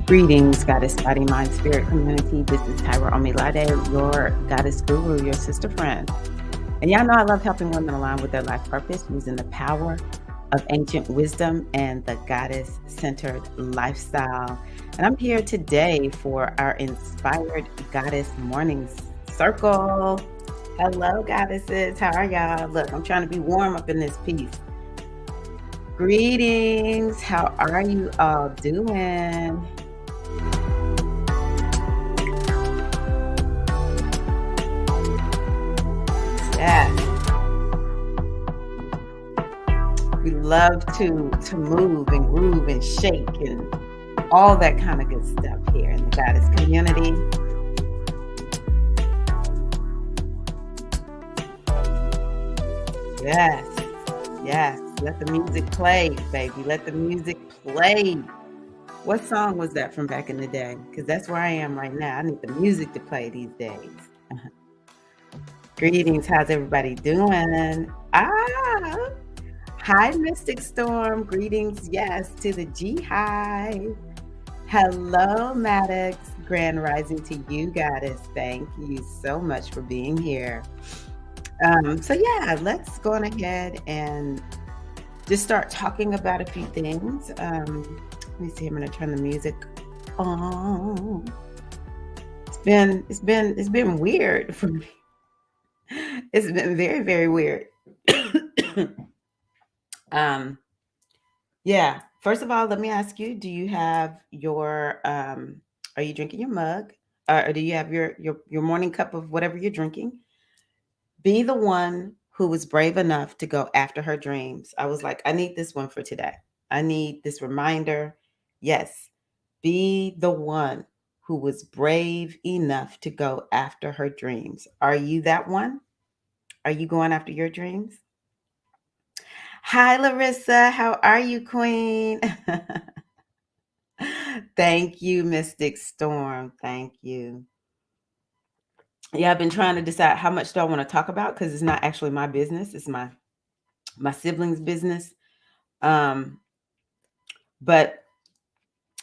Greetings, Goddess Body, Mind, Spirit community. This is Tirra, your Goddess Guru, your sister friend. And y'all know I love helping women align with their life purpose using the power of ancient wisdom and the goddess-centered lifestyle. And I'm here today for our Inspired Goddess Morning Circle. Hello, goddesses. How are y'all? Look, I'm trying to be warm up in this piece. Greetings. How are you all doing? Yes. We love to move and groove and shake and all that kind of good stuff here in the goddess community. Yes. Yes. Let the music play, baby. Let the music play. What song was that from back in the day? Because that's where I am right now. I need the music to play these days. Greetings. How's everybody doing? Hi, Mystic Storm. Greetings, yes, to the G Hive. Hello, Maddox. Grand rising to you, goddess. Thank you so much for being here. So yeah, let's go on ahead and just start talking about a few things. Let me see. I'm going to turn the music on. It's been weird for me. It's been very, very weird. Yeah. First of all, let me ask you, do you have your are you drinking your mug? Or do you have your morning cup of whatever you're drinking? Be the one who was brave enough to go after her dreams. I was like, I need this one for today. I need this reminder. Yes. Be the one who was brave enough to go after her dreams. Are you that one? Are you going after your dreams? Hi, Larissa. How are you, Queen? Thank you, Mystic Storm. Thank you. Yeah, I've been trying to decide how much do I want to talk about because it's not actually my business. It's my siblings' business. But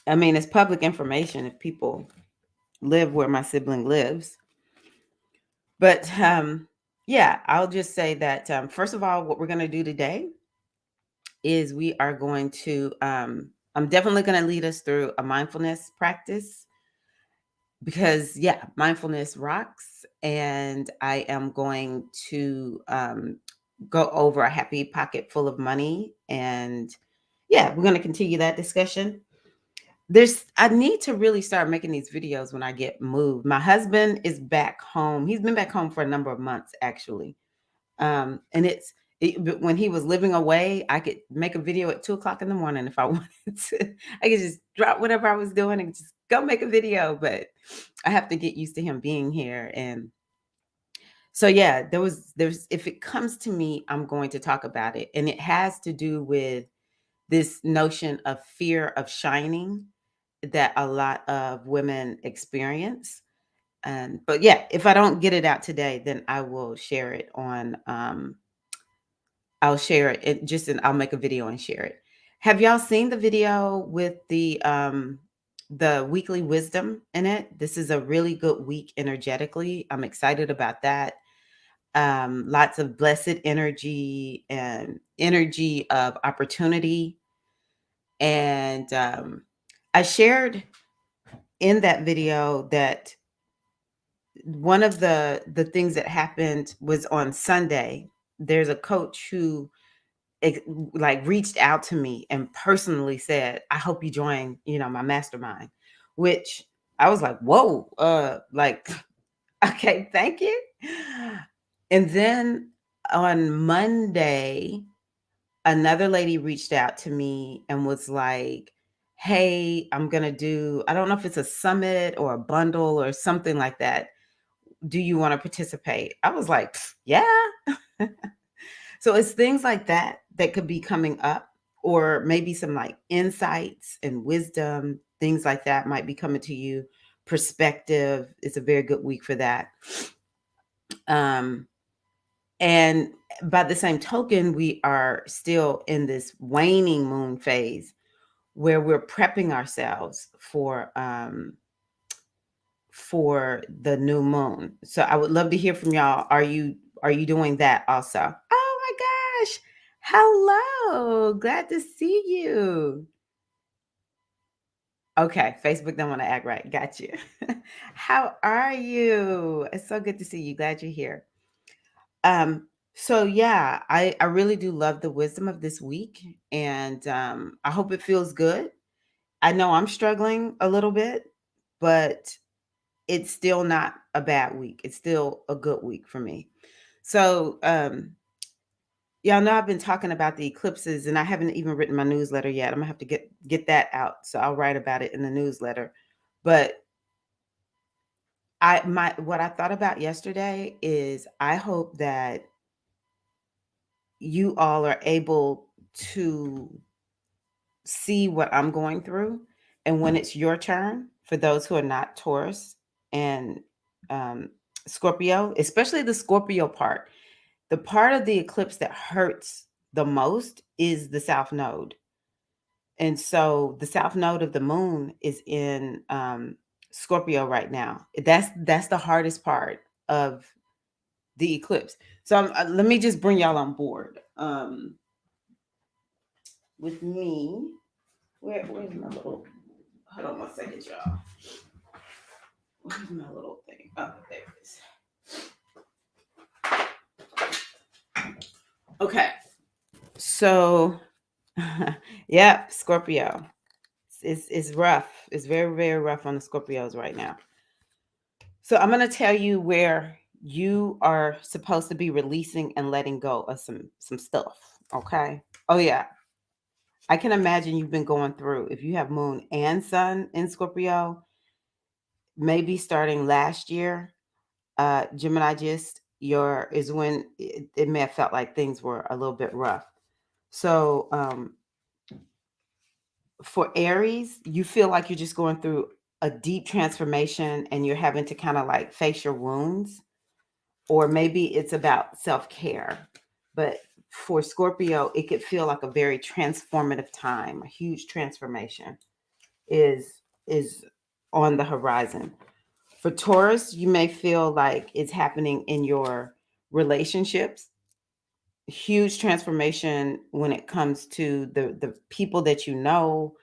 I mean, it's public information if people live where my sibling lives. But yeah, I'll just say that first of all, what we're going to do today is we are going to, I'm definitely going to lead us through a mindfulness practice because, yeah, mindfulness rocks. And I am going to go over a happy pocket full of money. And yeah, we're going to continue that discussion. I need to really start making these videos when I get moved. My husband is back home. He's been back home for a number of months, actually. And but when he was living away, I could make a video at 2:00 in the morning if I wanted to. I could just drop whatever I was doing and just go make a video. But I have to get used to him being here. And so, yeah, there's, if it comes to me, I'm going to talk about it. And it has to do with this notion of fear of shining that a lot of women experience. But yeah, if I don't get it out today, then I will share it on, I'll share it just, and I'll make a video and share it. Have y'all seen the video with the weekly wisdom in it? This is a really good week energetically. I'm excited about that. Lots of blessed energy and energy of opportunity. And I shared in that video that one of the things that happened was on Sunday. There's a coach who like reached out to me and personally said, I hope you join, my mastermind, which I was like, whoa, like, okay, thank you. And then on Monday, another lady reached out to me and was like, hey, I'm going to do, I don't know if it's a summit or a bundle or something like that. Do you want to participate? I was like, yeah. So it's things like that that could be coming up, or maybe some like insights and wisdom, things like that might be coming to you. Perspective. It's a very good week for that. And by the same token, we are still in this waning moon phase, where we're prepping ourselves for the new moon. So I would love to hear from y'all. Are you doing that also? Oh my gosh. Hello. Glad to see you. Okay, Facebook don't want to act right. Got you. How are you? It's so good to see you. Glad you're here. So yeah, I really do love the wisdom of this week, and I hope it feels good. I know I'm struggling a little bit, but it's still not a bad week. It's still a good week for me. So y'all know I've been talking about the eclipses, and I haven't even written my newsletter yet. I'm gonna have to get that out. So I'll write about it in the newsletter. But what I thought about yesterday is I hope that you all are able to see what I'm going through. And when it's your turn, for those who are not Taurus and um, Scorpio, especially the Scorpio part, the part of the eclipse that hurts the most is the South Node. And so the South Node of the moon is in Scorpio right now. That's the hardest part of the eclipse. So let me just bring y'all on board with me. Where's my little? Hold on one second, y'all. Where's my little thing? Oh, there it is. Okay. So, yeah, Scorpio. It's rough. It's very, very rough on the Scorpios right now. So I'm going to tell you where you are supposed to be releasing and letting go of some stuff. Okay. Oh yeah. I can imagine you've been going through, if you have moon and sun in Scorpio, maybe starting last year, Gemini just your is when it may have felt like things were a little bit rough. So for Aries, you feel like you're just going through a deep transformation and you're having to kind of like face your wounds, or maybe it's about self-care. But for Scorpio, it could feel like a very transformative time. A huge transformation is on the horizon. For Taurus, you may feel like it's happening in your relationships. Huge transformation when it comes to the people that you know,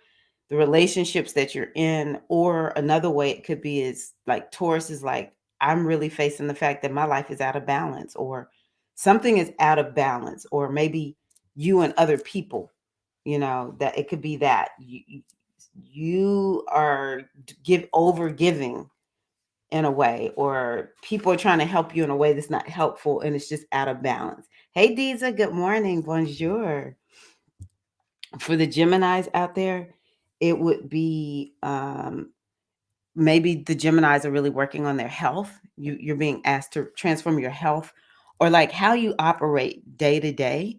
the relationships that you're in. Or another way it could be is like Taurus is like, I'm really facing the fact that my life is out of balance, or something is out of balance, or maybe you and other people, that it could be that you are over giving in a way, or people are trying to help you in a way that's not helpful and it's just out of balance. Hey Diza, good morning, bonjour. For the Geminis out there, it would be maybe the Geminis are really working on their health. You're being asked to transform your health, or like how you operate day to day,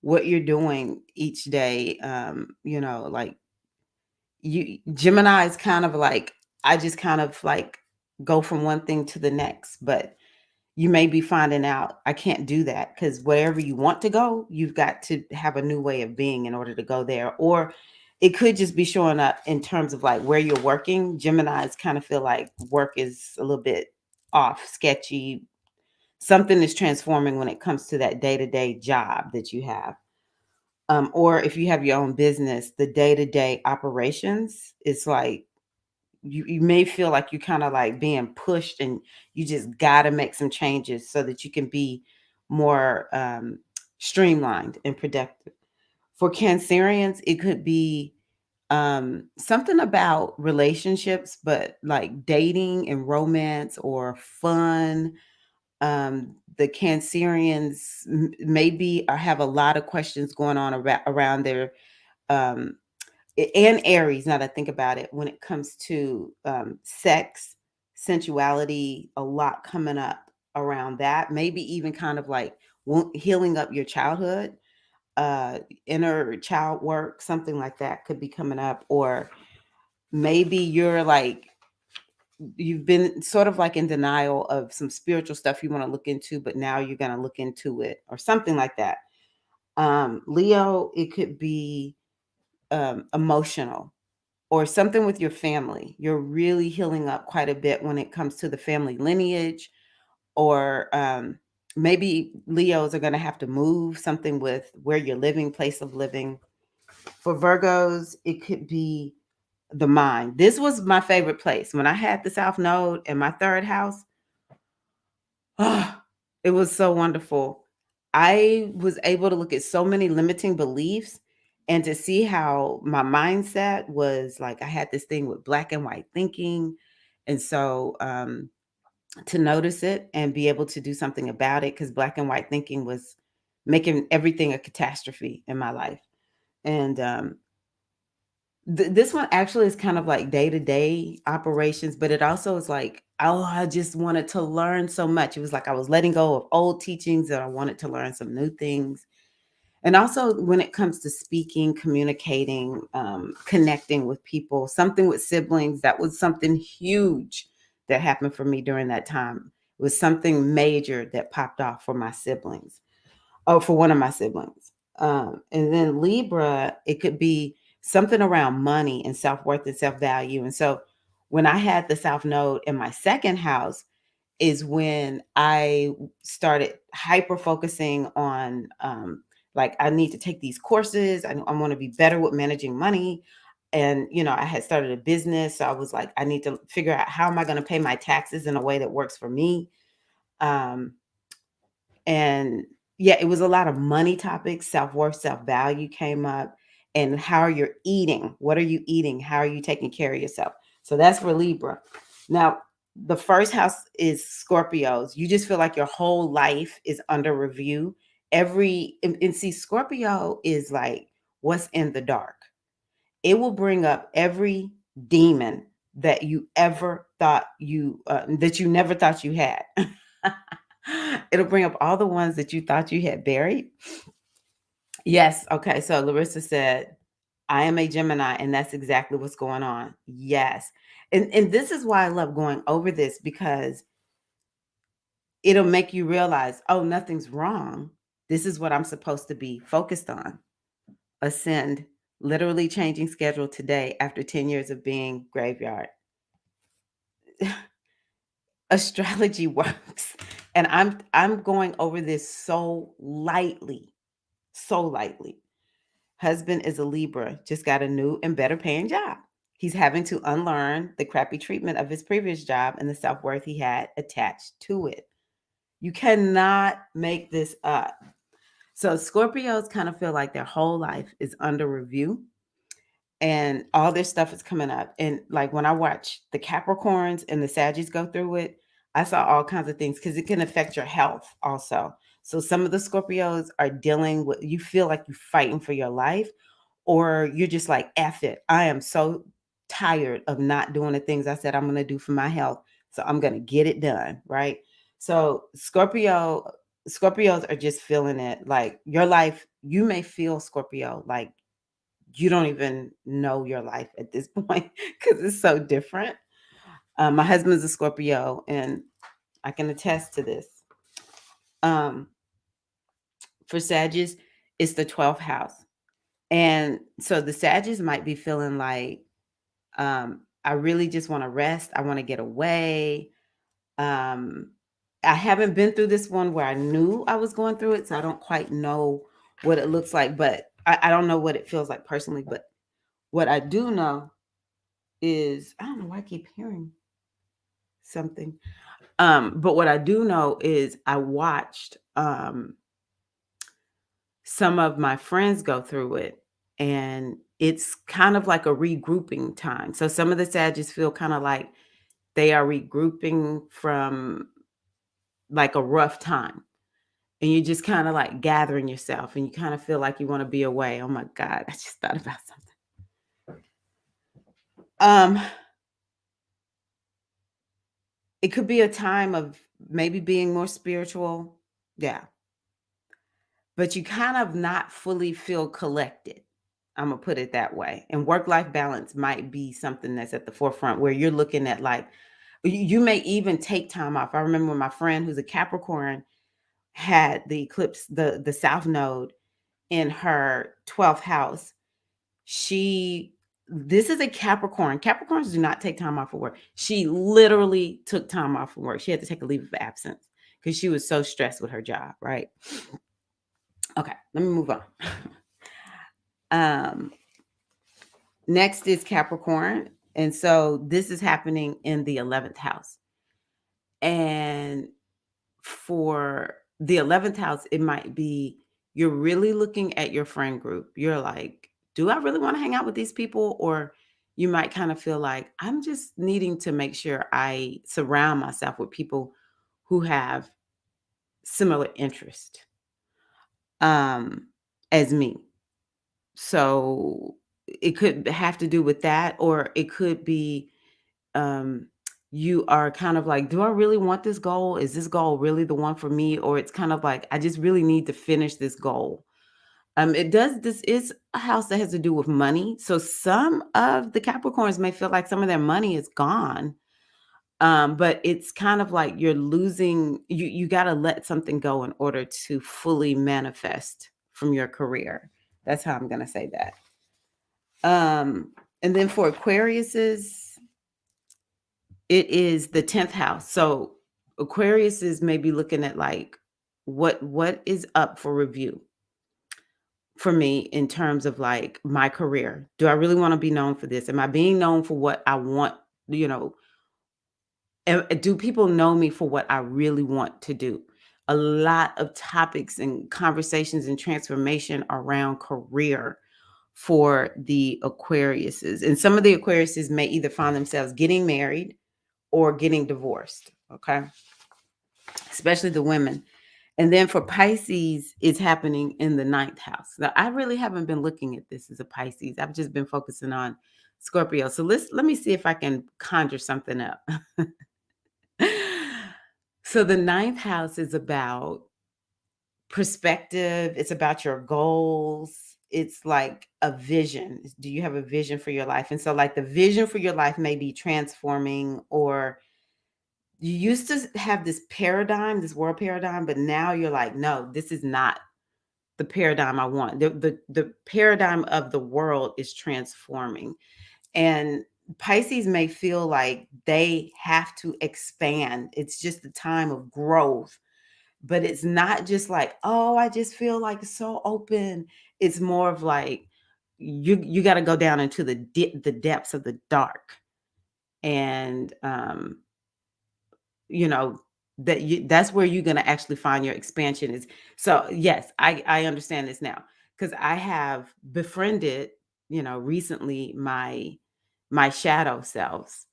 what you're doing each day. Like you Gemini is kind of like, I just kind of like go from one thing to the next, but you may be finding out I can't do that, because wherever you want to go, you've got to have a new way of being in order to go there. Or it could just be showing up in terms of like where you're working. Geminis kind of feel like work is a little bit off, sketchy. Something is transforming when it comes to that day-to-day job that you have. Or if you have your own business, the day-to-day operations, it's like you may feel like you're kind of like being pushed, and you just got to make some changes so that you can be more streamlined and productive. For Cancerians, it could be something about relationships, but like dating and romance or fun. The Cancerians maybe have a lot of questions going on around their um, and Aries, now that I think about it, when it comes to sex, sensuality, a lot coming up around that. Maybe even kind of like healing up your childhood, inner child work, something like that could be coming up. Or maybe you've been sort of like in denial of some spiritual stuff you want to look into, but now you're going to look into it, or something like that. Leo, it could be emotional, or something with your family. You're really healing up quite a bit when it comes to the family lineage, or maybe Leos are going to have to move something with where you're living, place of living. For Virgos, it could be the mind. This was my favorite place. When I had the South Node in my third house, oh, it was so wonderful. I was able to look at so many limiting beliefs and to see how my mindset was like, I had this thing with black and white thinking. And so to notice it and be able to do something about it, because black and white thinking was making everything a catastrophe in my life. And this one actually is kind of like day-to-day operations, but it also is like, oh, I just wanted to learn so much. It was like I was letting go of old teachings and I wanted to learn some new things. And also when it comes to speaking, communicating, connecting with people, something with siblings, that was something huge that happened for me during that time. It was something major that popped off for my siblings. Oh, for one of my siblings. And then Libra, it could be something around money and self-worth and self-value. And so when I had the South Node in my second house is when I started hyper focusing on like, I need to take these courses. I want to be better with managing money. And, I had started a business. So I was like, I need to figure out how am I going to pay my taxes in a way that works for me. Um, and yeah, it was a lot of money topics, self-worth, self-value came up, and how you're eating. What are you eating? How are you taking care of yourself? So that's for Libra. Now, the first house is Scorpios. You just feel like your whole life is under review. And see, Scorpio is like what's in the dark. It will bring up every demon that you ever thought that you never thought you had. It'll bring up all the ones that you thought you had buried. Yes. Okay. So Larissa said, I am a Gemini, and that's exactly what's going on. Yes. And this is why I love going over this, because it'll make you realize, oh, nothing's wrong. This is what I'm supposed to be focused on. Ascend, literally changing schedule today after 10 years of being graveyard. Astrology works. And I'm going over this so lightly. So lightly. Husband is a Libra, just got a new and better paying job. He's having to unlearn the crappy treatment of his previous job and the self-worth he had attached to it. You cannot make this up. So Scorpios kind of feel like their whole life is under review and all their stuff is coming up. And like when I watch the Capricorns and the Saggies go through it, I saw all kinds of things because it can affect your health also. So some of the Scorpios are dealing with, you feel like you're fighting for your life, or you're just like, F it. I am so tired of not doing the things I said I'm going to do for my health. So I'm going to get it done. Right. So Scorpios are just feeling it like your life. You may feel, Scorpio, like you don't even know your life at this point because it's so different. My husband's a Scorpio, and I can attest to this. For Sagittarius, it's the 12th house. And so the Sagittarius might be feeling like, I really just want to rest. I want to get away. Um, I haven't been through this one where I knew I was going through it, so I don't quite know what it looks like, but I don't know what it feels like personally. But what I do know is, I don't know why I keep hearing something. But what I do know is I watched some of my friends go through it, and it's kind of like a regrouping time. So some of the Sagittarius feel kind of like they are regrouping from like a rough time. And you're just kind of like gathering yourself and you kind of feel like you want to be away. Oh my God, I just thought about something. It could be a time of maybe being more spiritual. Yeah. But you kind of not fully feel collected. I'm gonna put it that way. And work-life balance might be something that's at the forefront where you're looking at like you may even take time off. I remember when my friend who's a Capricorn had the eclipse, the South Node in her 12th house. This is a Capricorn. Capricorns do not take time off of work. She literally took time off from work. She had to take a leave of absence because she was so stressed with her job, right? Okay, let me move on. Next is Capricorn. And so this is happening in the 11th house. And for the 11th house, it might be you're really looking at your friend group. You're like, do I really want to hang out with these people? Or you might kind of feel like I'm just needing to make sure I surround myself with people who have similar interest as me. So it could have to do with that, or it could be um, you are kind of like, do I really want this goal? Is this goal really the one for me? Or it's kind of like, I just really need to finish this goal. This is a house that has to do with money. So some of the Capricorns may feel like some of their money is gone. But it's kind of like you're losing, you got to let something go in order to fully manifest from your career. That's how I'm going to say that. And then for Aquariuses, it is the 10th house. So Aquarius is maybe looking at like what is up for review for me in terms of like my career. Do I really want to be known for this? Am I being known for what I want? You know, do people know me for what I really want to do? A lot of topics and conversations and transformation around career for the Aquariuses. And some of the Aquariuses may either find themselves getting married or getting divorced, okay? Especially the women. And then for Pisces, it's happening in the 9th house. Now, I really haven't been looking at this as a Pisces. I've just been focusing on Scorpio. So let me see if I can conjure something up. So the 9th house is about perspective. It's about your goals. It's like a vision. Do you have a vision for your life? And so like the vision for your life may be transforming, or you used to have this paradigm, this world paradigm, but now you're like, no, this is not the paradigm I want. The paradigm of the world is transforming. And Pisces may feel like they have to expand. It's just a time of growth, but it's not just like, oh, I just feel like it's so open. It's more of like you got to go down into the depths of the dark, and you know that's where you're going to actually find your expansion is. So yes, I understand this now, because I have befriended, recently, my shadow selves,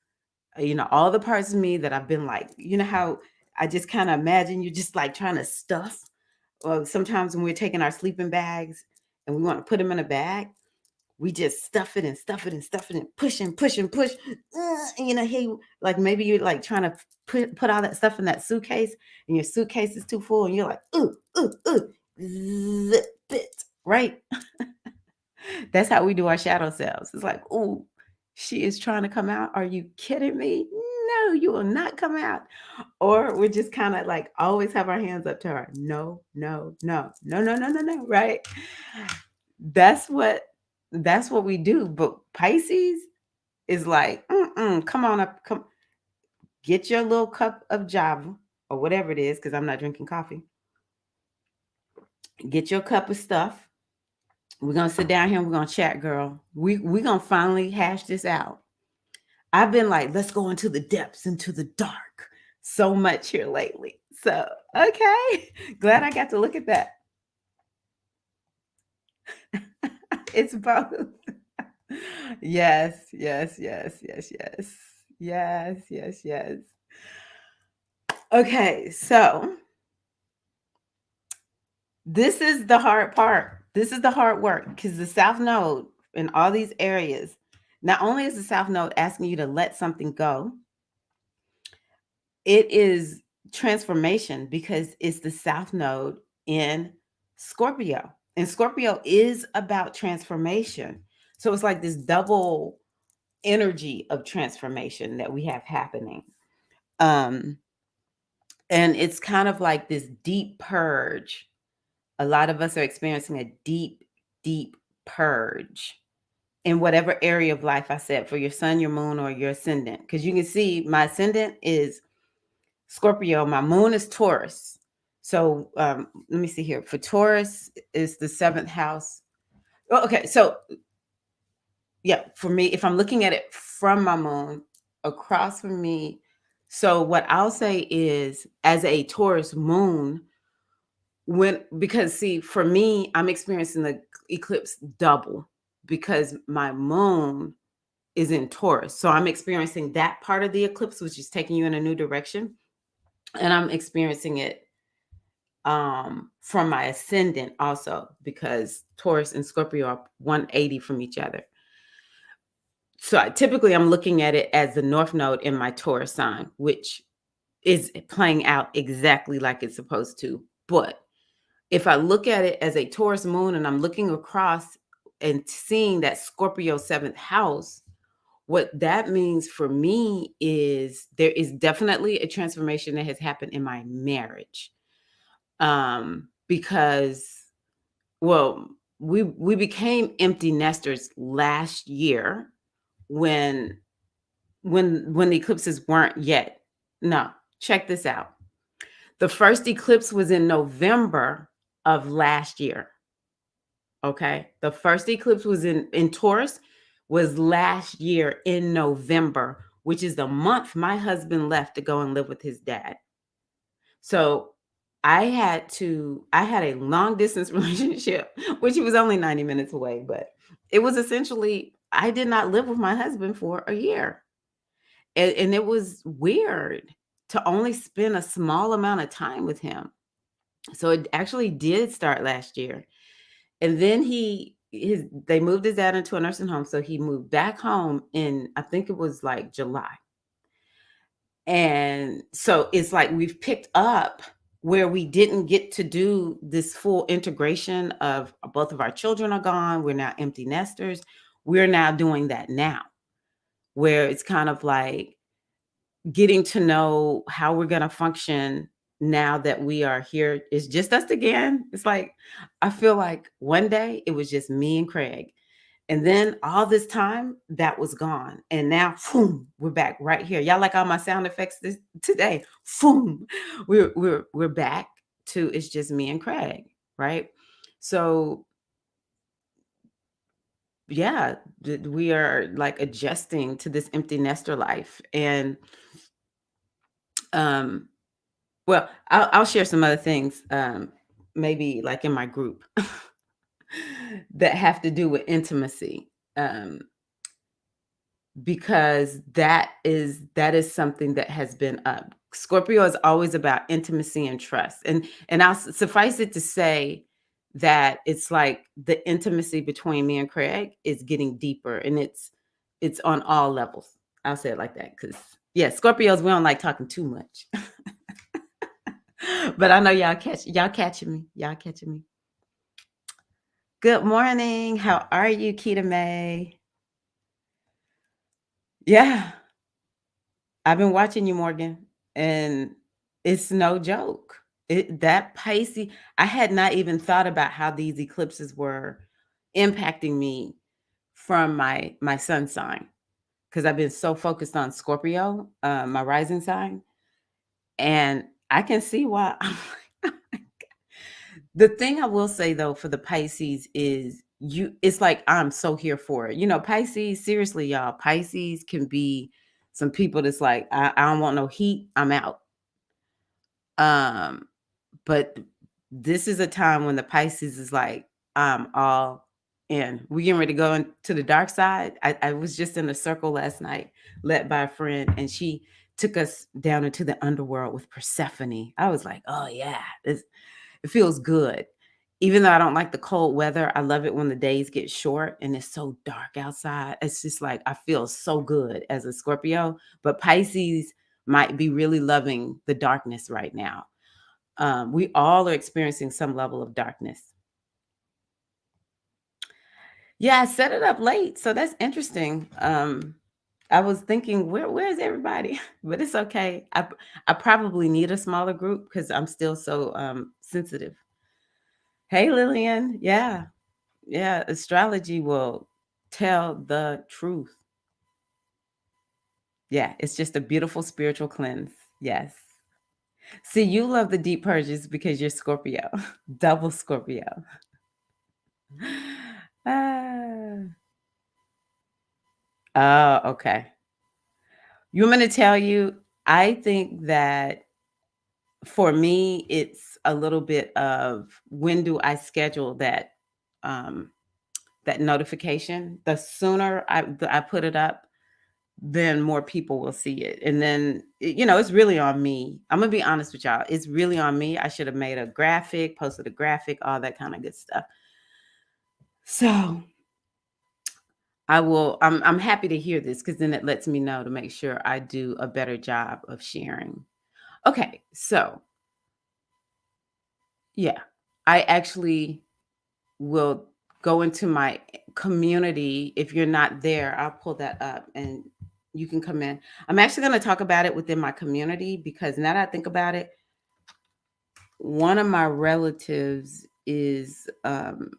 all the parts of me that I've been like, how I just kind of imagine you just like trying to stuff. Well, sometimes when we're taking our sleeping bags and we want to put them in a bag, we just stuff it and stuff it and stuff it and push and push and push. Hey, like maybe you're like trying to put all that stuff in that suitcase, and your suitcase is too full, and you're like, zip it, right? That's how we do our shadow selves. It's like, oh, she is trying to come out. Are you kidding me? No, you will not come out. Or we're just kind of like always have our hands up to her. No, no, no, no, no, no, no, no, right? That's what we do. But Pisces is like, come on up, come get your little cup of Java or whatever it is, because I'm not drinking coffee. Get your cup of stuff. We're gonna sit down here and we're gonna chat, girl. We're gonna finally hash this out. I've been like, let's go into the depths, into the dark so much here lately. So, okay. Glad I got to look at that. It's both. Yes, yes, yes, yes, yes. Yes, yes, yes. Okay, so this is the hard part. This is the hard work, because the South Node in all these areas, not only is the South Node asking you to let something go, it is transformation, because it's the South Node in Scorpio. And Scorpio is about transformation. So it's like this double energy of transformation that we have happening. And it's kind of like this deep purge. A lot of us are experiencing a deep, deep purge. in whatever area of life I said for your sun, your moon, or your ascendant. Because you can see my ascendant is Scorpio, my moon is Taurus. So let me see here. For Taurus is the seventh house. Oh, okay, so yeah, for me, if I'm looking at it from my moon across from me, so what I'll say is, as a Taurus moon, because see, for me, I'm experiencing the eclipse double because my moon is in Taurus. So I'm experiencing that part of the eclipse, which is taking you in a new direction. And I'm experiencing it from my ascendant also, because Taurus and Scorpio are 180 from each other. So typically I'm looking at it as the north node in my Taurus sign, which is playing out exactly like it's supposed to. But if I look at it as a Taurus moon and I'm looking across and seeing that Scorpio seventh house, what that means for me is there is definitely a transformation that has happened in my marriage. Because, well, we became empty nesters last year when the eclipses weren't yet. No, check this out. The first eclipse was in November of last year. Okay. The first eclipse was in Taurus, was last year in November, which is the month my husband left to go and live with his dad. So I had a long distance relationship, which he was only 90 minutes away, but it was essentially, I did not live with my husband for a year. And it was weird to only spend a small amount of time with him. So it actually did start last year. And then they moved his dad into a nursing home. So he moved back home in, I think it was like July. And so it's like we've picked up where we didn't get to do this full integration of both of our children are gone. We're now empty nesters. We're now doing that now, where it's kind of like getting to know how we're going to function now that we are here. It's just us again. It's like, I feel like one day it was just me and Craig. And then all this time that was gone. And now, boom, we're back right here. Y'all like all my sound effects today? Boom, we're back to it's just me and Craig, right? So yeah, we are like adjusting to this empty nester life. And well, I'll share some other things, maybe like in my group that have to do with intimacy. Because that is something that has been up. Scorpio is always about intimacy and trust. And I'll suffice it to say that it's like the intimacy between me and Craig is getting deeper, and it's on all levels. I'll say it like that, because yeah, Scorpios, we don't like talking too much. But I know y'all catching me. Y'all catching me. Good morning. How are you, Keita May? Yeah, I've been watching you, Morgan, and it's no joke. That Pisces, I had not even thought about how these eclipses were impacting me from my sun sign, because I've been so focused on Scorpio, my rising sign, and I can see why. The thing I will say though for the Pisces is it's like I'm so here for it. Pisces, seriously, y'all, Pisces can be some people that's like, I don't want no heat, I'm out. But this is a time when the Pisces is like, I'm all in. We getting ready to go into the dark side. I was just in a circle last night, led by a friend, and she took us down into the underworld with Persephone. I was like, oh yeah, it feels good. Even though I don't like the cold weather, I love it when the days get short and it's so dark outside. It's just like I feel so good as a Scorpio. But Pisces might be really loving the darkness right now. We all are experiencing some level of darkness. Yeah, I set it up late, so that's interesting. I was thinking, where is everybody? But it's okay. I probably need a smaller group because I'm still so sensitive. Hey, Lillian. Yeah, astrology will tell the truth. Yeah, it's just a beautiful spiritual cleanse. Yes. See, you love the deep purges because you're Scorpio, double Scorpio. Ah. Oh, okay. You want me to tell you? I think that for me, it's a little bit of when do I schedule um, that notification? The sooner I put it up, then more people will see it. And then, it's really on me. I'm going to be honest with y'all. It's really on me. I should have made a graphic, posted a graphic, all that kind of good stuff. So I'm happy to hear this because then it lets me know to make sure I do a better job of sharing. Okay. So yeah, I actually will go into my community. If you're not there, I'll pull that up and you can come in. I'm actually going to talk about it within my community because now that I think about it, one of my relatives is the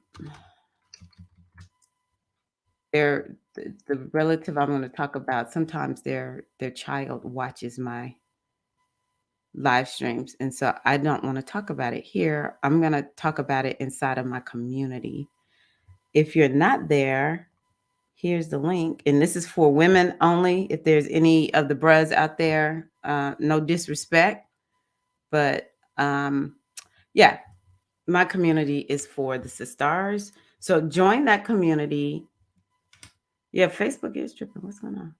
relative I'm going to talk about. Sometimes their child watches my live streams, and so I don't want to talk about it here. I'm going to talk about it inside of my community. If you're not there, here's the link, and this is for women only. If there's any of the bros out there, no disrespect, but yeah, my community is for the sisters. So join that community. Yeah, Facebook is tripping. What's going on?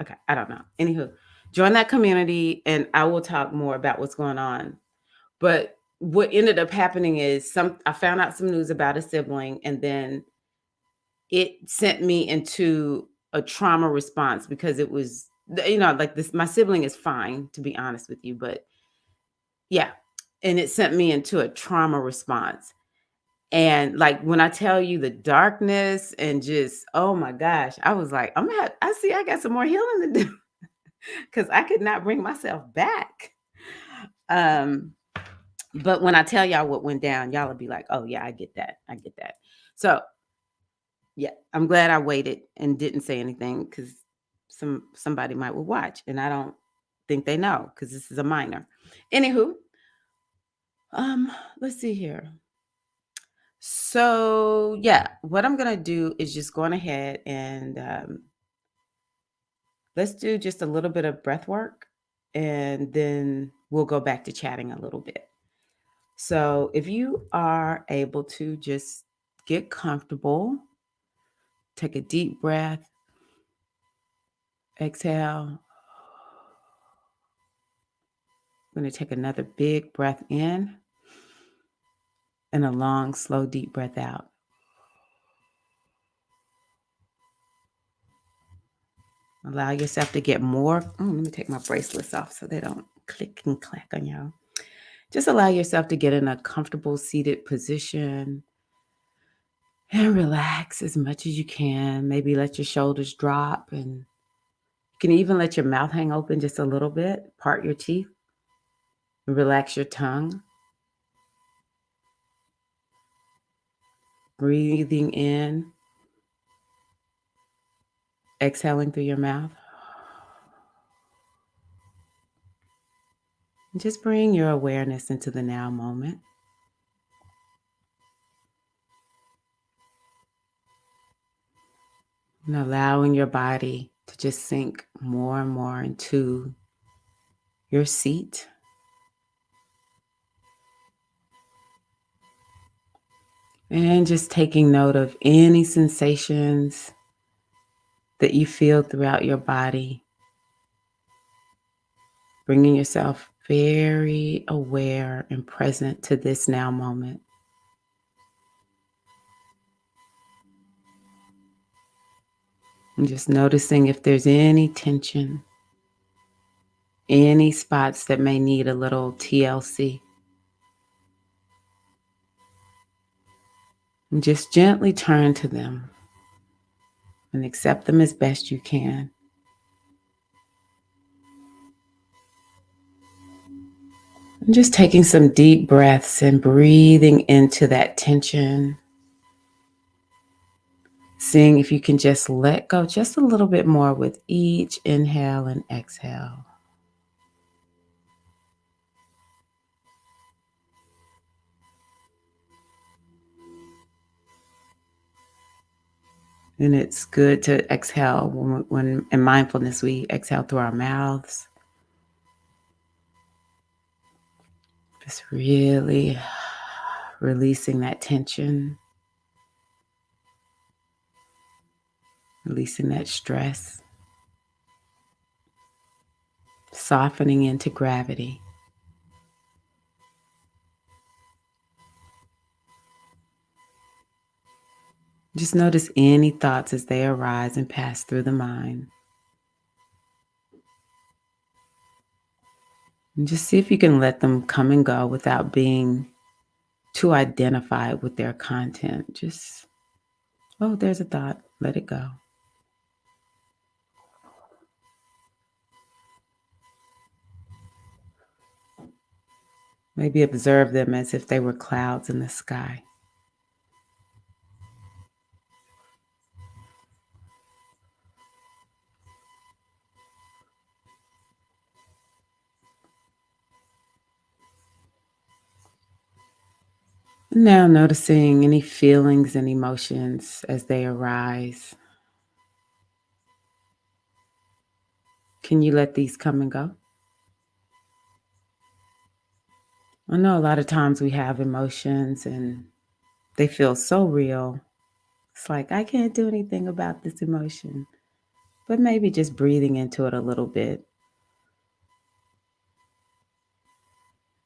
Okay, I don't know. Anywho, join that community, and I will talk more about what's going on. But what ended up happening is I found out some news about a sibling, and then it sent me into a trauma response because it was, like this. My sibling is fine, to be honest with you, but yeah, and it sent me into a trauma response. And like when I tell you the darkness and just, oh my gosh, I was like, I got some more healing to do because I could not bring myself back. But when I tell y'all what went down, y'all will be like, oh yeah, I get that. I get that. So yeah, I'm glad I waited and didn't say anything because somebody might will watch and I don't think they know because this is a minor. Anywho, let's see here. So yeah, what I'm gonna do is just going ahead and let's do just a little bit of breath work, and then we'll go back to chatting a little bit. So if you are able to just get comfortable, take a deep breath, exhale. I'm going to take another big breath in and a long, slow, deep breath out. Allow yourself to get more. Let me take my bracelets off so they don't click and clack on y'all. Just allow yourself to get in a comfortable seated position and relax as much as you can. Maybe let your shoulders drop, and you can even let your mouth hang open just a little bit. Part your teeth. Relax your tongue. Breathing in, exhaling through your mouth. And just bring your awareness into the now moment. And allowing your body to just sink more and more into your seat. And just taking note of any sensations that you feel throughout your body. Bringing yourself very aware and present to this now moment. And just noticing if there's any tension, any spots that may need a little TLC. And just gently turn to them and accept them as best you can. And just taking some deep breaths and breathing into that tension Seeing if you can just let go just a little bit more with each inhale and exhale. And it's good to exhale when in mindfulness we exhale through our mouths. Just really releasing that tension, releasing that stress, softening into gravity. Just notice any thoughts as they arise and pass through the mind. And just see if you can let them come and go without being too identified with their content. Just, oh, there's a thought. Let it go. Maybe observe them as if they were clouds in the sky. Now noticing any feelings and emotions as they arise. Can you let these come and go? I know a lot of times we have emotions and they feel so real. It's like, I can't do anything about this emotion. But maybe just breathing into it a little bit,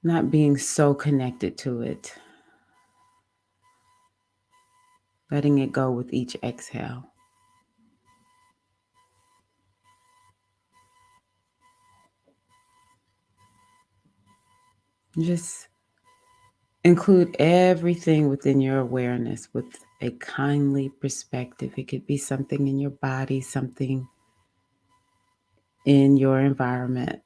not being so connected to it, letting it go with each exhale. Just include everything within your awareness with a kindly perspective. It could be something in your body, something in your environment.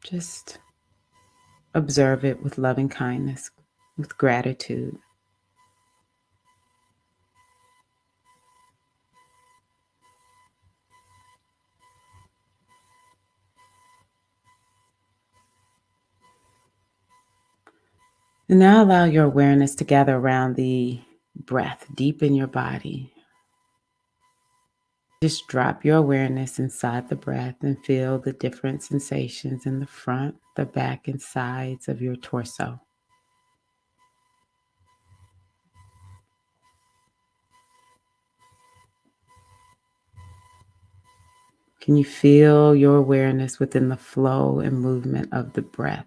Just observe it with loving kindness, with gratitude. And now allow your awareness to gather around the breath deep in your body. Just drop your awareness inside the breath and feel the different sensations in the front, the back, and sides of your torso. Can you feel your awareness within the flow and movement of the breath?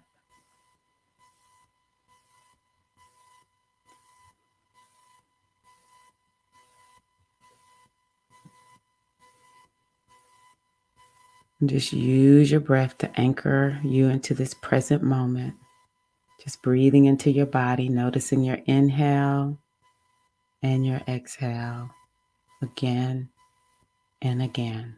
And just use your breath to anchor you into this present moment. Just breathing into your body, noticing your inhale and your exhale again and again.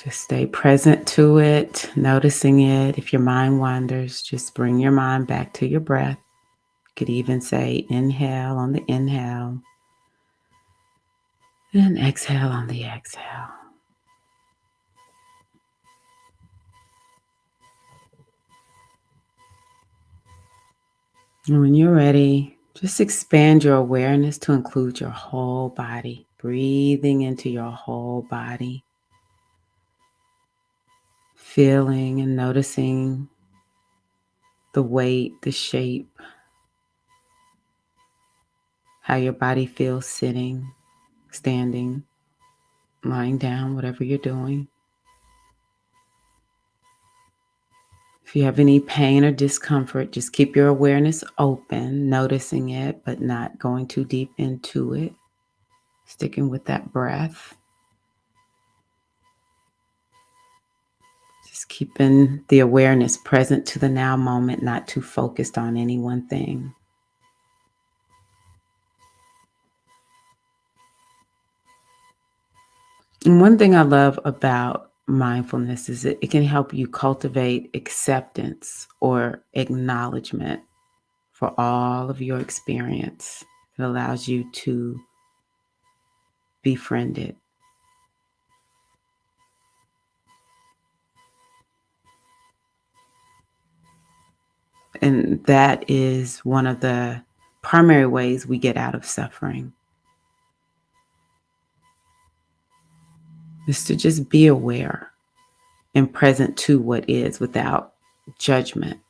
Just stay present to it, noticing it. If your mind wanders, just bring your mind back to your breath. You could even say inhale on the inhale and exhale on the exhale. And when you're ready, just expand your awareness to include your whole body, breathing into your whole body, feeling and noticing the weight, the shape, how your body feels sitting, standing, lying down, whatever you're doing. If you have any pain or discomfort, just keep your awareness open, noticing it, but not going too deep into it, sticking with that breath. Just keeping the awareness present to the now moment, not too focused on any one thing. And one thing I love about mindfulness is it can help you cultivate acceptance or acknowledgement for all of your experience. It allows you to befriend it. And that is one of the primary ways we get out of suffering, is to just be aware and present to what is without judgment.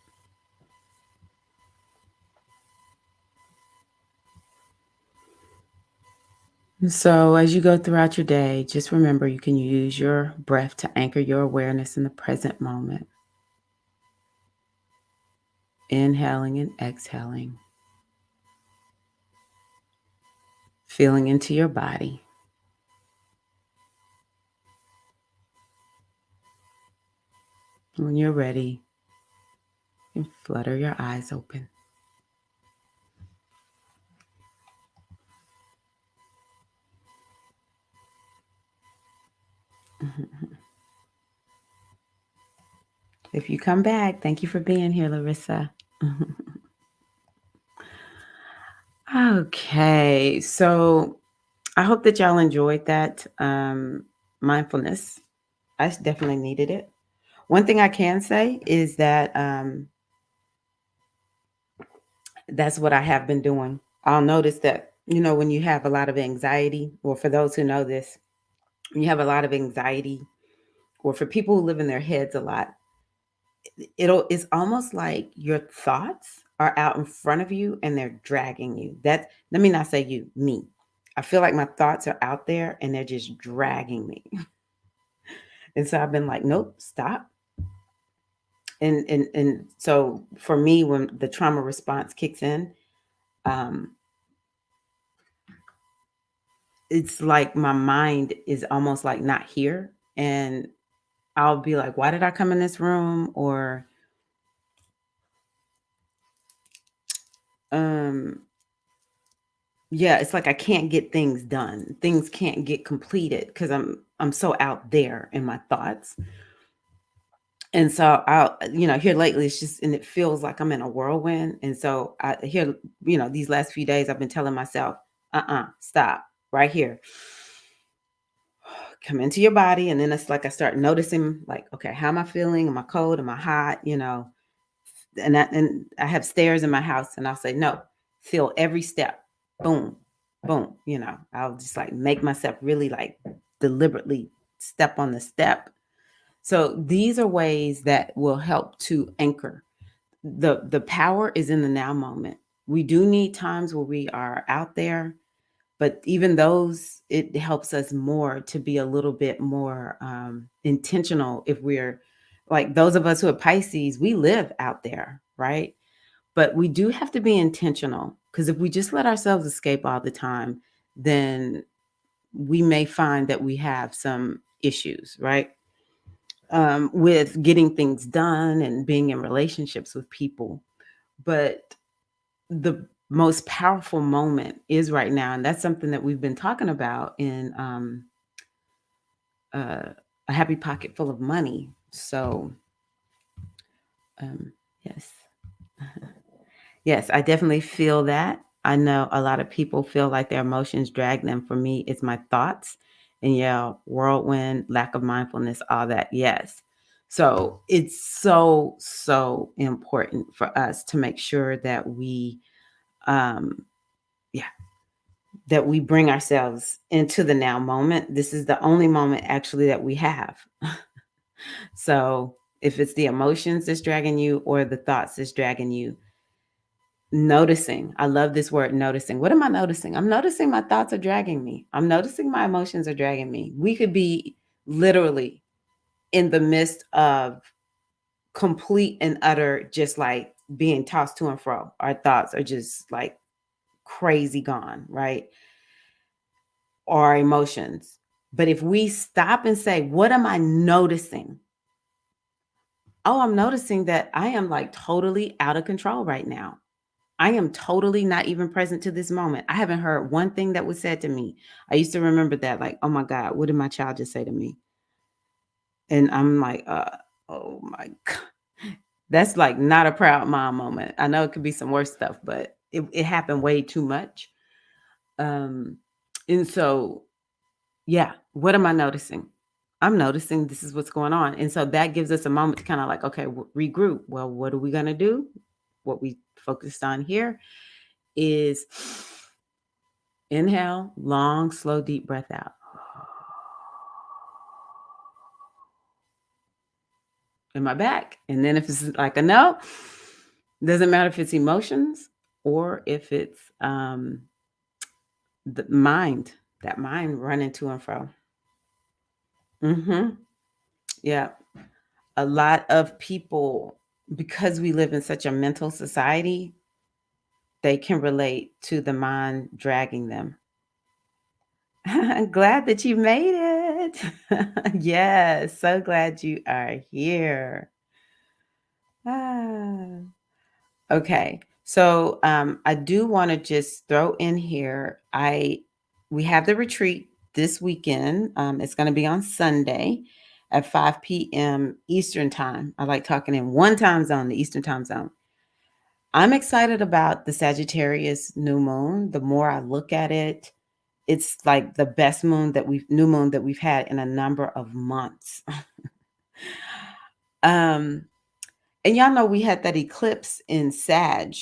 And so, as you go throughout your day, just remember you can use your breath to anchor your awareness in the present moment, inhaling and exhaling, feeling into your body. When you're ready, you can flutter your eyes open. If you come back, thank you for being here, Larissa. Okay, so I hope that y'all enjoyed that mindfulness. I definitely needed it. One thing I can say is that that's what I have been doing. I'll notice that, when you have a lot of anxiety, or for those who know this, when you have a lot of anxiety, or for people who live in their heads a lot, it's almost like your thoughts are out in front of you and they're dragging you. Let me not say you, me. I feel like my thoughts are out there and they're just dragging me. And so I've been like, nope, stop. And so for me, when the trauma response kicks in, um, it's like my mind is almost like not here. And I'll be like, why did I come in this room? Or um yeah, it's like I can't get things done. Things can't get completed because I'm so out there in my thoughts. And so here lately it's just, and it feels like I'm in a whirlwind. And so I here, these last few days I've been telling myself, stop right here. Come into your body. And then it's like I start noticing, like, okay, how am I feeling? Am I cold? Am I hot? And I have stairs in my house, and I'll say, no, feel every step. Boom, boom. I'll just like make myself really like deliberately step on the step. So these are ways that will help to anchor. The power is in the now moment. We do need times where we are out there, but even those, it helps us more to be a little bit more intentional. If we're like those of us who are Pisces, we live out there, right? But we do have to be intentional, because if we just let ourselves escape all the time, then we may find that we have some issues, right? With getting things done and being in relationships with people. But the most powerful moment is right now. And that's something that we've been talking about in uh, A Happy Pocket Full of Money. So, yes. Yes, I definitely feel that. I know a lot of people feel like their emotions drag them. For me, it's my thoughts. And yeah, whirlwind, lack of mindfulness, all that. Yes. So it's so, so important for us to make sure that um, yeah, that we bring ourselves into the now moment. This is the only moment actually that we have. So if it's the emotions that's dragging you or the thoughts that's dragging you, noticing. I love this word, noticing. What am I noticing? I'm noticing my thoughts are dragging me. I'm noticing my emotions are dragging me. We could be literally in the midst of complete and utter, just like being tossed to and fro. Our thoughts are just like crazy gone, right? Or our emotions. But if we stop and say, what am I noticing? Oh, I'm noticing that I am like totally out of control right now. I am totally not even present to this moment. I haven't heard one thing that was said to me. I used to remember that, like, oh my God, what did my child just say to me? And I'm like, oh my God. That's like not a proud mom moment. I know it could be some worse stuff, but it happened way too much. Um, and so, yeah, what am I noticing? I'm noticing this is what's going on. And so that gives us a moment to kind of like, okay, regroup. Well, what are we going to do? What we focused on here is inhale, long, slow, deep breath out. Am I back? And then if it's like a no, doesn't matter if it's emotions or if it's the mind, that mind running to and fro. Yeah. A lot of people, because we live in such a mental society, they can relate to the mind dragging them. Glad that you made it. Yes, so glad you are here. Ah. Okay. So I do want to just throw in here. We have the retreat this weekend. It's going to be on Sunday at 5 p.m. Eastern time. I like talking in one time zone, the Eastern time zone. I'm excited about the Sagittarius new moon. The more I look at it, it's like the best new moon that we've had in a number of months. um, And y'all know we had that eclipse in Sag.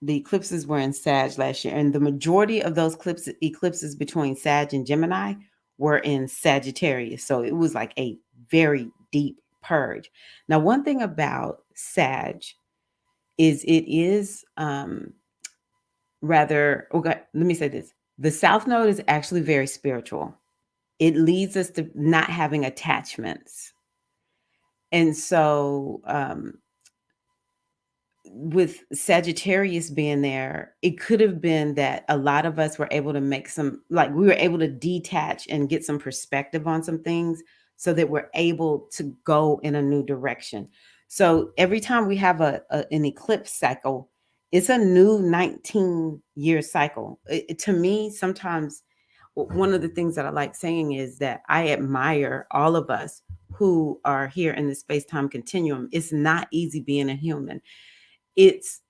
The eclipses were in Sag last year, and the majority of those eclipses between Sag and Gemini were in Sagittarius. So it was like a very deep purge. Now, one thing about Sag is it is rather, okay, let me say this. The South Node is actually very spiritual. It leads us to not having attachments. And so with Sagittarius being there, it could have been that a lot of us were able to make we were able to detach and get some perspective on some things so that we're able to go in a new direction. So every time we have an eclipse cycle, it's a new 19-year cycle. To me, sometimes one of the things that I like saying is that I admire all of us who are here in the space-time continuum. It's not easy being a human. It's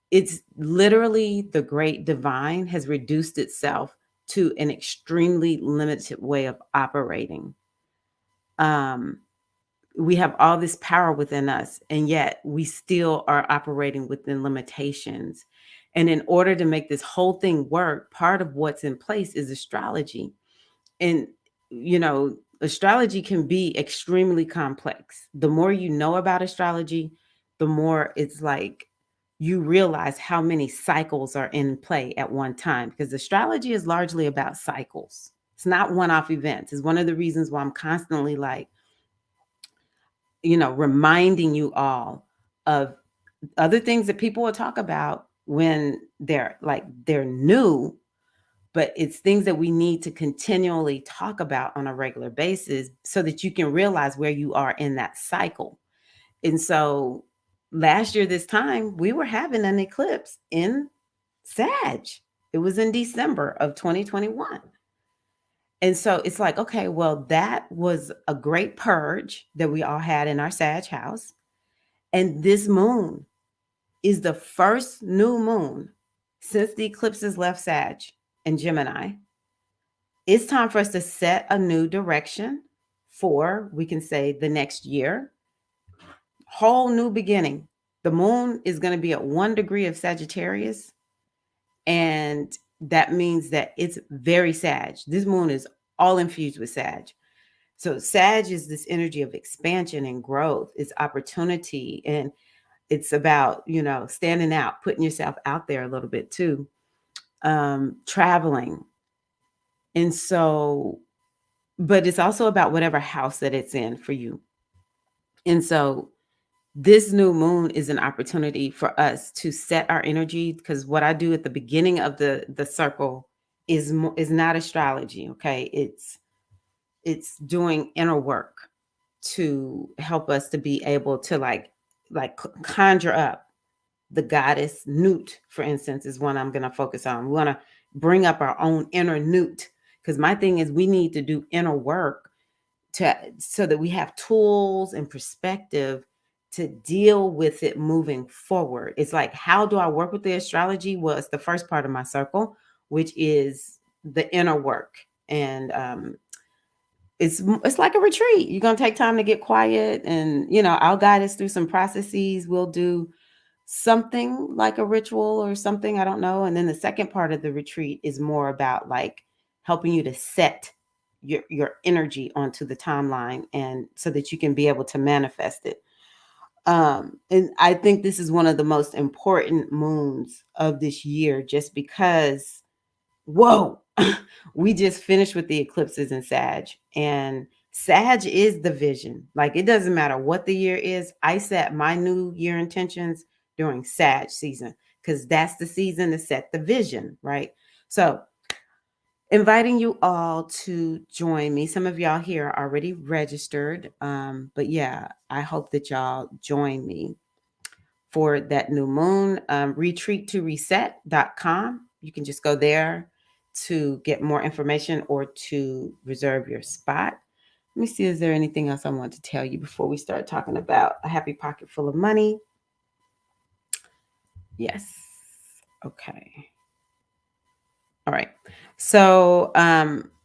literally the great divine has reduced itself to an extremely limited way of operating. Um, we have all this power within us, and yet we still are operating within limitations. And in order to make this whole thing work, part of what's in place is astrology. And, astrology can be extremely complex. The more you know about astrology, the more it's like you realize how many cycles are in play at one time, because astrology is largely about cycles. It's not one-off events. It's one of the reasons why I'm constantly like, reminding you all of other things that people will talk about when they're new, but it's things that we need to continually talk about on a regular basis so that you can realize where you are in that cycle. And so last year, this time, we were having an eclipse in Sag. It was in December of 2021. And so it's like, okay, well, that was a great purge that we all had in our Sag house. And this moon is the first new moon since the eclipses left Sag and Gemini. It's time for us to set a new direction for, we can say, the next year. Whole new beginning. The moon is going to be at 1 degree of Sagittarius, and that means that it's very Sag. This moon is all infused with Sag. So Sag is this energy of expansion and growth. It's opportunity, and it's about, standing out, putting yourself out there a little bit too, traveling. And so, but it's also about whatever house that it's in for you. And so this new moon is an opportunity for us to set our energy, because what I do at the beginning of the circle is not astrology. Okay, it's doing inner work to help us to be able to like conjure up the goddess Newt, for instance, is one I'm going to focus on. We want to bring up our own inner Newt, because my thing is we need to do inner work so that we have tools and perspective to deal with it moving forward. It's like, how do I work with the astrology? Well, it's the first part of my circle, which is the inner work. And it's like a retreat. You're going to take time to get quiet, and I'll guide us through some processes. We'll do something like a ritual or something, I don't know. And then the second part of the retreat is more about like helping you to set your energy onto the timeline, and so that you can be able to manifest it. And I think this is one of the most important moons of this year, just because, whoa, we just finished with the eclipses in Sag, and Sag is the vision. Like, it doesn't matter what the year is. I set my new year intentions during Sag season, because that's the season to set the vision, right? So inviting you all to join me. Some of y'all here are already registered. But yeah, I hope that y'all join me for that new moon. Retreat2reset.com. You can just go there to get more information or to reserve your spot. Let me see, is there anything else I want to tell you before we start talking about a happy pocket full of money? Yes. Okay. All right. So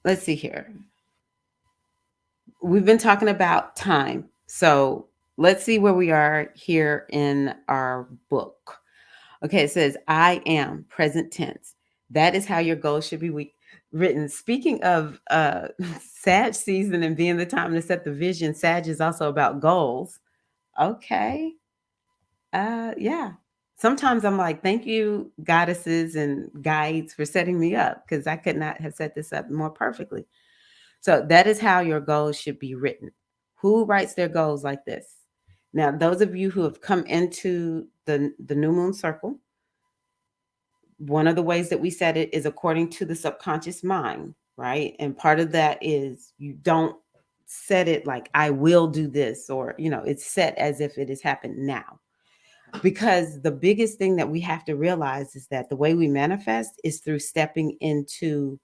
let's see here. We've been talking about time. So let's see where we are here in our book. Okay, it says, I am, present tense. That is how your goals should be written. Speaking of Sag season and being the time to set the vision, Sag is also about goals. Okay. Yeah. Sometimes I'm like, thank you, goddesses and guides, for setting me up, because I could not have set this up more perfectly. So that is how your goals should be written. Who writes their goals like this? Now, those of you who have come into the new moon circle, one of the ways that we set it is according to the subconscious mind, right? And part of that is you don't set it like, I will do this, or, it's set as if it has happened now. Because the biggest thing that we have to realize is that the way we manifest is through stepping into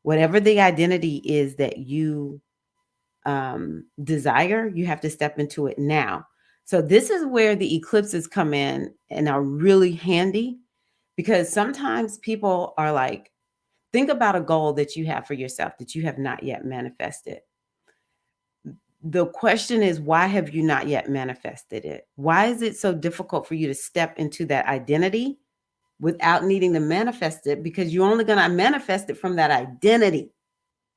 whatever the identity is that you desire. You have to step into it now. So this is where the eclipses come in and are really handy, because sometimes people are like, think about a goal that you have for yourself that you have not yet manifested. The question is, why have you not yet manifested it? Why is it so difficult for you to step into that identity without needing to manifest it? Because you're only going to manifest it from that identity.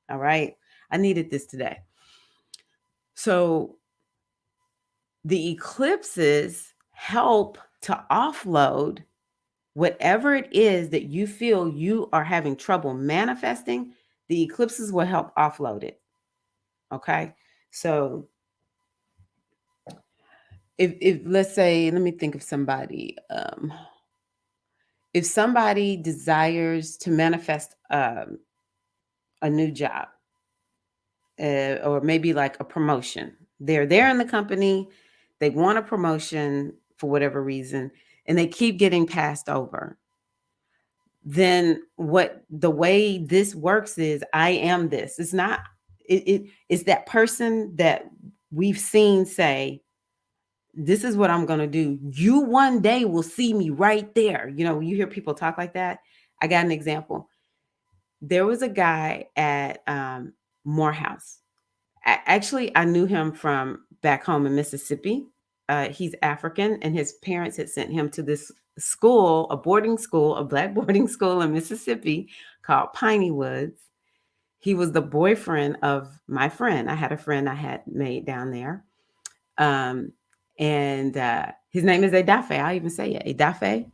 All right. I needed this today. So the eclipses help to offload whatever it is that you feel you are having trouble manifesting. The eclipses will help offload it. Okay. So if let's say, let me think of somebody. If somebody desires to manifest a new job, or maybe like a promotion, they're there in the company, they want a promotion for whatever reason, and they keep getting passed over. Then the way this works is, I am this. It's not, it's that person that we've seen say, this is what I'm going to do. You one day will see me right there. You hear people talk like that. I got an example. There was a guy at Morehouse. Actually, I knew him from back home in Mississippi. He's African, and his parents had sent him to this school, a black boarding school in Mississippi called Piney Woods. He was the boyfriend of my friend. I had a friend I had made down there. And his name is Adafe. I'll even say it, Adafe.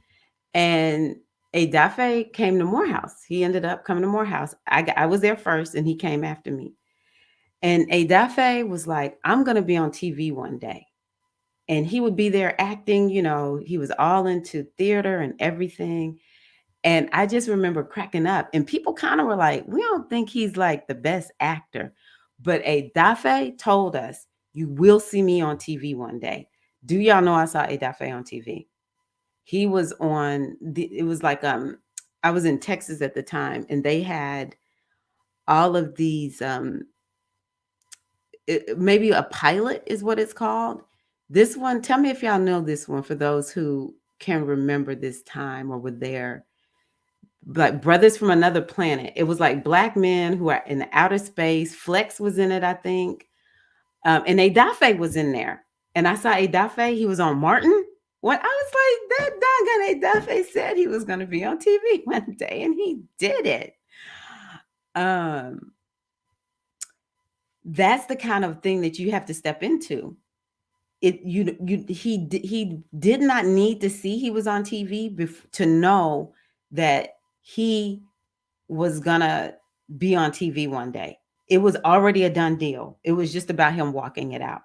And Adafe came to Morehouse. He ended up coming to Morehouse. I was there first, and he came after me. And Adafe was like, I'm going to be on TV one day. And he would be there acting, he was all into theater and everything. And I just remember cracking up. And people kind of were like, we don't think he's like the best actor. But Adafe told us, you will see me on TV one day. Do y'all know I saw Adafe on TV? He was on it was like I was in Texas at the time, and they had all of these maybe a pilot is what it's called. This one, tell me if y'all know this one for those who can remember this time or were there. Like Brothers from Another Planet. It was like black men who are in the outer space. Flex was in it, I think. And Adafe was in there. And I saw Adafe, he was on Martin. When I was like, that doggone Adafe said he was going to be on TV one day, and he did it. That's the kind of thing that you have to step into. He did not need to see he was on TV to know that he was gonna be on TV one day. It was already a done deal. It was just about him walking it out.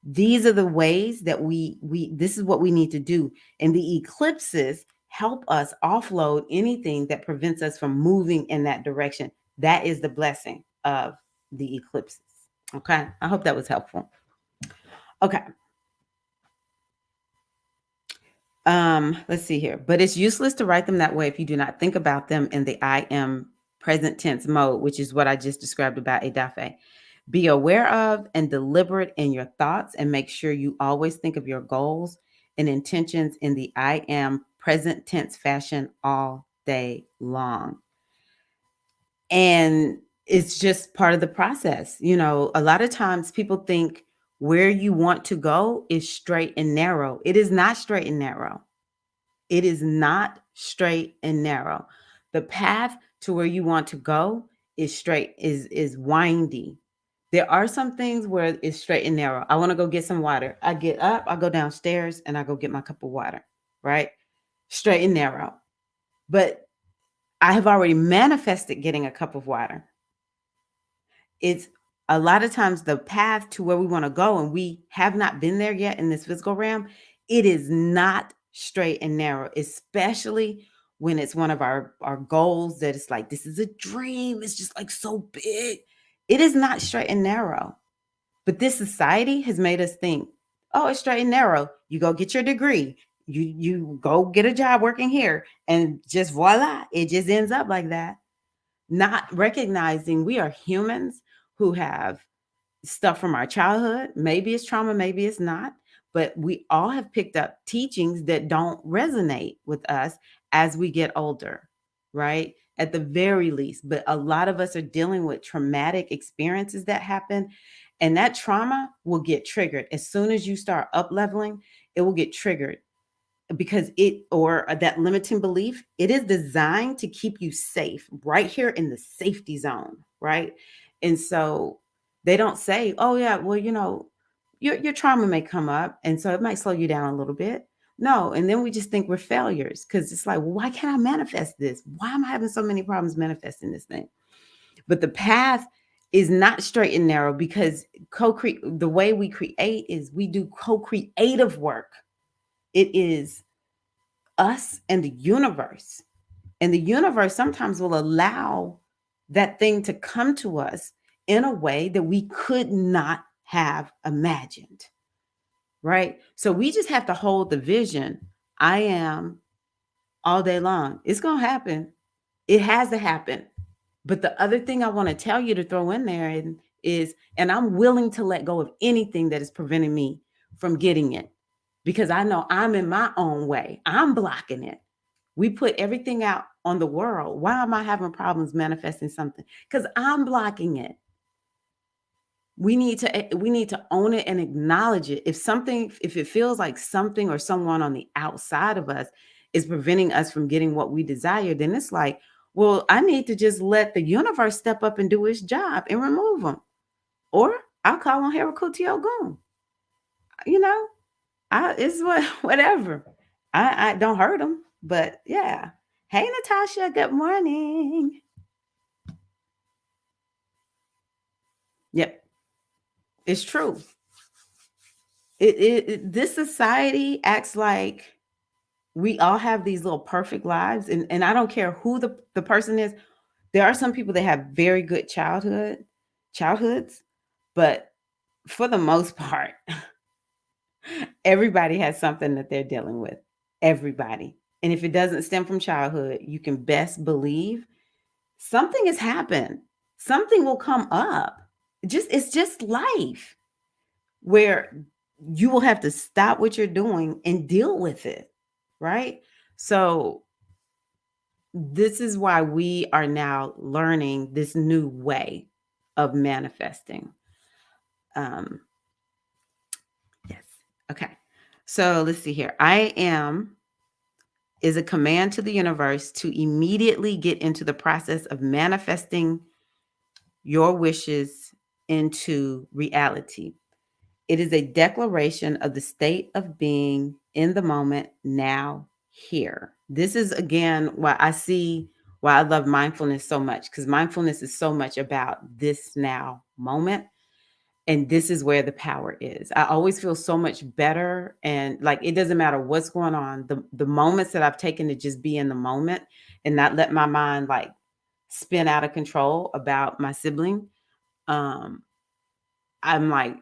These are the ways that we this is what we need to do. And the eclipses help us offload anything that prevents us from moving in that direction. That is the blessing of the eclipses. Okay. I hope that was helpful. Okay. Let's see here. But it's useless to write them that way if you do not think about them in the I am present tense mode, which is what I just described about Adafe. Be aware of and deliberate in your thoughts, and make sure you always think of your goals and intentions in the I am present tense fashion all day long. And it's just part of the process. You know, a lot of times people think where you want to go is straight and narrow. It is not straight and narrow. It is not straight and narrow. The path to where you want to go is straight, is windy. There are some things where it's straight and narrow. I want to go get some water. I get up, I go downstairs, and I go get my cup of water, right? Straight and narrow. But I have already manifested getting a cup of water. It's a lot of times the path to where we want to go, and we have not been there yet in this physical realm. It is not straight and narrow, especially when it's one of our goals that it's like, this is a dream. It's just like so big. It is not straight and narrow. But this society has made us think, oh, it's straight and narrow. You go get your degree. You go get a job working here, and just voila, it just ends up like that. Not recognizing we are humans who have stuff from our childhood. Maybe it's trauma, maybe it's not, but we all have picked up teachings that don't resonate with us as we get older, right? At the very least. But a lot of us are dealing with traumatic experiences that happen, and that trauma will get triggered. As soon as you start up leveling, it will get triggered, because it, or that limiting belief, it is designed to keep you safe right here in the safety zone, right? And so they don't say, oh yeah, well, you know, your trauma may come up, and so it might slow you down a little bit. No. And then we just think we're failures, because it's like, well, why can't I manifest this? Why am I having so many problems manifesting this thing? But the path is not straight and narrow, because the way we create is we do co-creative work. It is us and the universe. And the universe sometimes will allow that thing to come to us in a way that we could not have imagined. Right? So we just have to hold the vision. I am all day long. It's going to happen. It has to happen. But the other thing I want to tell you to throw in there is, and I'm willing to let go of anything that is preventing me from getting it, because I know I'm in my own way. I'm blocking it. We put everything out on the world. Why am I having problems manifesting something? Because I'm blocking it. We need to own it and acknowledge it. If it feels like something or someone on the outside of us is preventing us from getting what we desire, then it's like, well, I need to just let the universe step up and do its job and remove them. Or I'll call on Herakuti Ogun. You know, it's whatever. I don't hurt them, but yeah. Hey, Natasha, good morning. Yep, it's true. This society acts like we all have these little perfect lives, and I don't care who the person is. There are some people that have very good childhoods, but for the most part, everybody has something that they're dealing with. everybody. And if it doesn't stem from childhood, you can best believe something has happened. Something will come up. It's just life where you will have to stop what you're doing and deal with it, right? So this is why we are now learning this new way of manifesting. Um, yes. Okay. So let's see here. I am is a command to the universe to immediately get into the process of manifesting your wishes into reality. It is a declaration of the state of being in the moment, now, here. This is again why I love mindfulness so much, because mindfulness is so much about this now moment. And this is where the power is. I always feel so much better. And like, it doesn't matter what's going on, the moments that I've taken to just be in the moment and not let my mind like spin out of control about my sibling. Um, I'm like,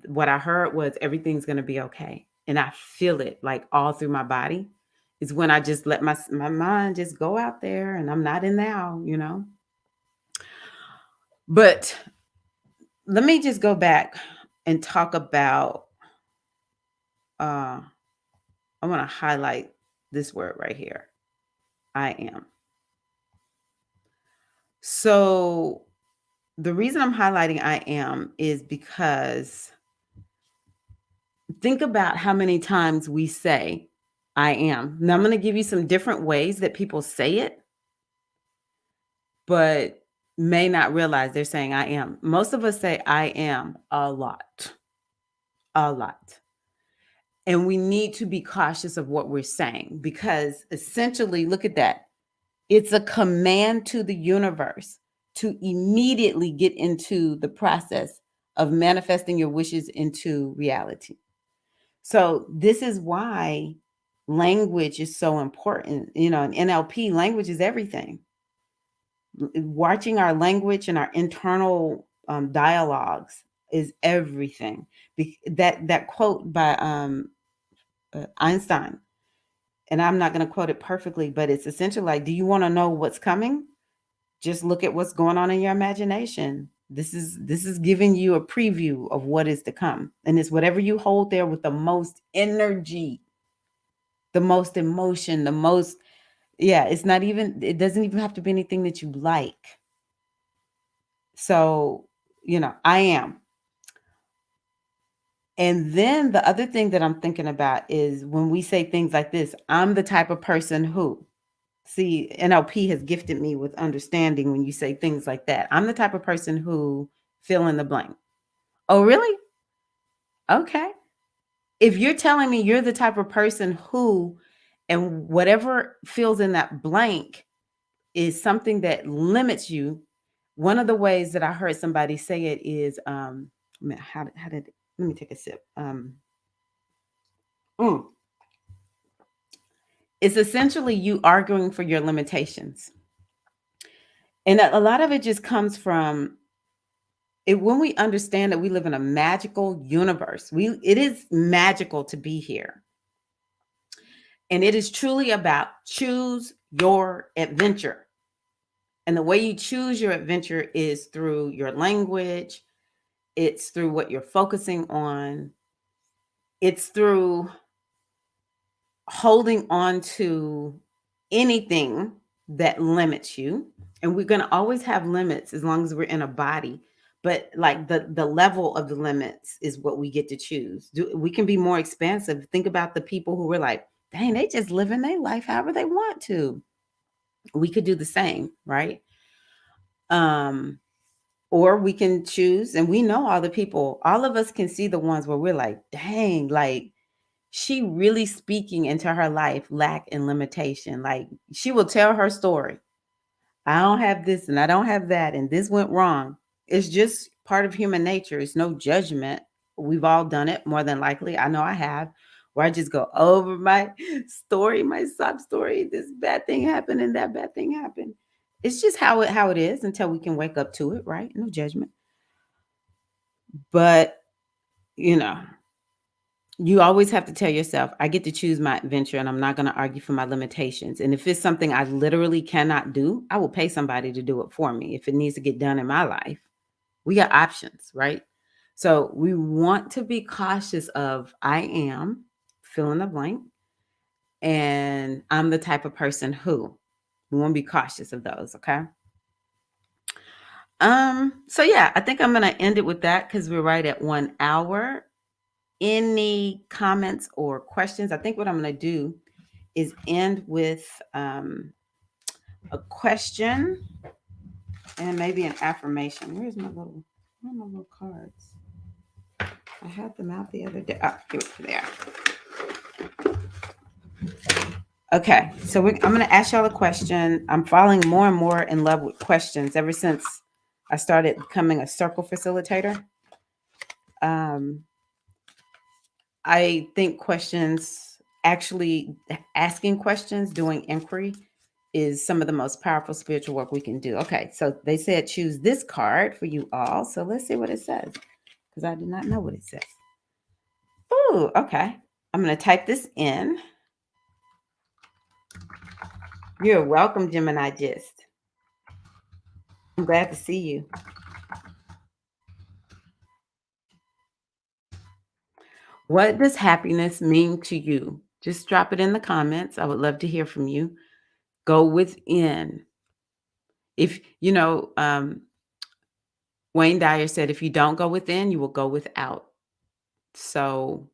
what I heard was everything's going to be okay. And I feel it like all through my body. Is when I just let my mind just go out there and I'm not in now, you know. But let me just go back and talk about uh I want to highlight this word right here. I am. So the reason I'm highlighting I am is because think about how many times we say I am. Now I'm going to give you some different ways that people say it, but may not realize they're saying I am. Most of us say I am a lot. A lot. And we need to be cautious of what we're saying because essentially, look at that. It's a command to the universe to immediately get into the process of manifesting your wishes into reality. So, this is why language is so important. You know, in NLP, language is everything. Watching our language and our internal dialogues is everything. That quote by Einstein, and I'm not going to quote it perfectly, but it's essentially like, do you want to know what's coming? Just look at what's going on in your imagination. This is giving you a preview of what is to come. And it's whatever you hold there with the most energy, the most emotion, the most, yeah, it doesn't even have to be anything that you like. So, I am. And then the other thing that I'm thinking about is when we say things like this, I'm the type of person who, see, NLP has gifted me with understanding when you say things like that. I'm the type of person who fill in the blank. Oh, really? Okay. If you're telling me you're the type of person who, and whatever fills in that blank is something that limits you, one of the ways that I heard somebody say it is, how did, let me take a sip. Mm, it's essentially you arguing for your limitations. And a lot of it just comes from it when we understand that we live in a magical universe. It is magical to be here. And it is truly about choose your adventure. And the way you choose your adventure is through your language, it's through what you're focusing on, it's through holding on to anything that limits you. And we're going to always have limits as long as we're in a body, but like the level of the limits is what we get to choose. We can be more expansive. Think about the people who were like, dang, they just living their life however they want to. We could do the same, right? um or we can choose, and we know all the people, all of us can see the ones where we're like, dang, like she really speaking into her life lack and limitation. Like she will tell her story. I don't have this and I don't have that and this went wrong. It's just part of human nature. It's no judgment. We've all done it more than likely. I know I have, where I just go over my story, my sob story. This bad thing happened and that bad thing happened. It's just how it is until we can wake up to it, right? No judgment. But you know, You always have to tell yourself, I get to choose my adventure and I'm not going to argue for my limitations. And if it's something I literally cannot do, I will pay somebody to do it for me if it needs to get done in my life. We got options, right? So we want to be cautious of I am fill in the blank and I'm the type of person who. We want to be cautious of those, okay? So yeah, I think I'm going to end it with that because we're right at 1 hour. Any comments or questions? I think what I'm going to do is end with a question and maybe an affirmation. Where's my little cards? I had them out the other day. Oh, here they are. Okay, so I'm going to ask y'all a question. I'm falling more and more in love with questions ever since I started becoming a circle facilitator. I think questions, actually asking questions, doing inquiry is some of the most powerful spiritual work we can do. Okay, so they said choose this card for you all. So let's see what it says, because I did not know what it says. Oh, okay. I'm going to type this in. You're welcome, Gemini Gist. I'm glad to see you. What does happiness mean to you? Just drop it in the comments. I would love to hear from you. Go within. If, Wayne Dyer said, if you don't go within, you will go without. So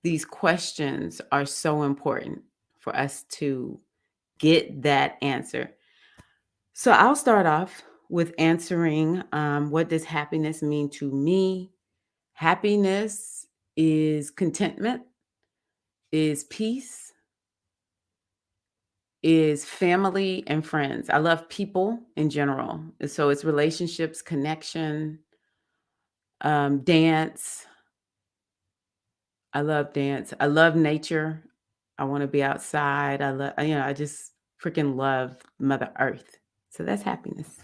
these questions are so important for us to get that answer. So I'll start off with answering, what does happiness mean to me? Happiness is contentment, is peace, is family and friends. I love people in general. So it's relationships, connection, dance. I love dance. I love nature. I want to be outside. I just freaking love Mother Earth. So that's happiness.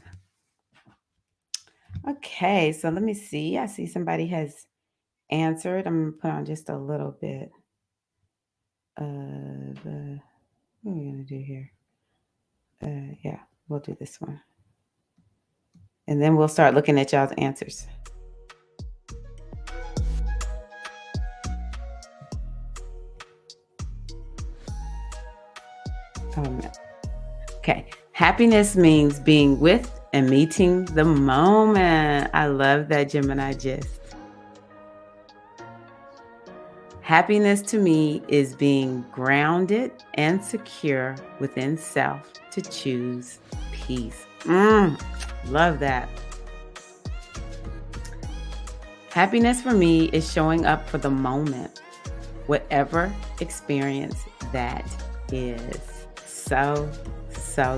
Okay, so let me see. I see somebody has answered. I'm going to put on just a little bit of, what are we going to do here? Yeah, we'll do this one. And then we'll start looking at y'all's answers. Okay. Happiness means being with and meeting the moment. I love that, Gemini Gist. Happiness to me is being grounded and secure within self to choose peace. Love that. Happiness for me is showing up for the moment, whatever experience that is. So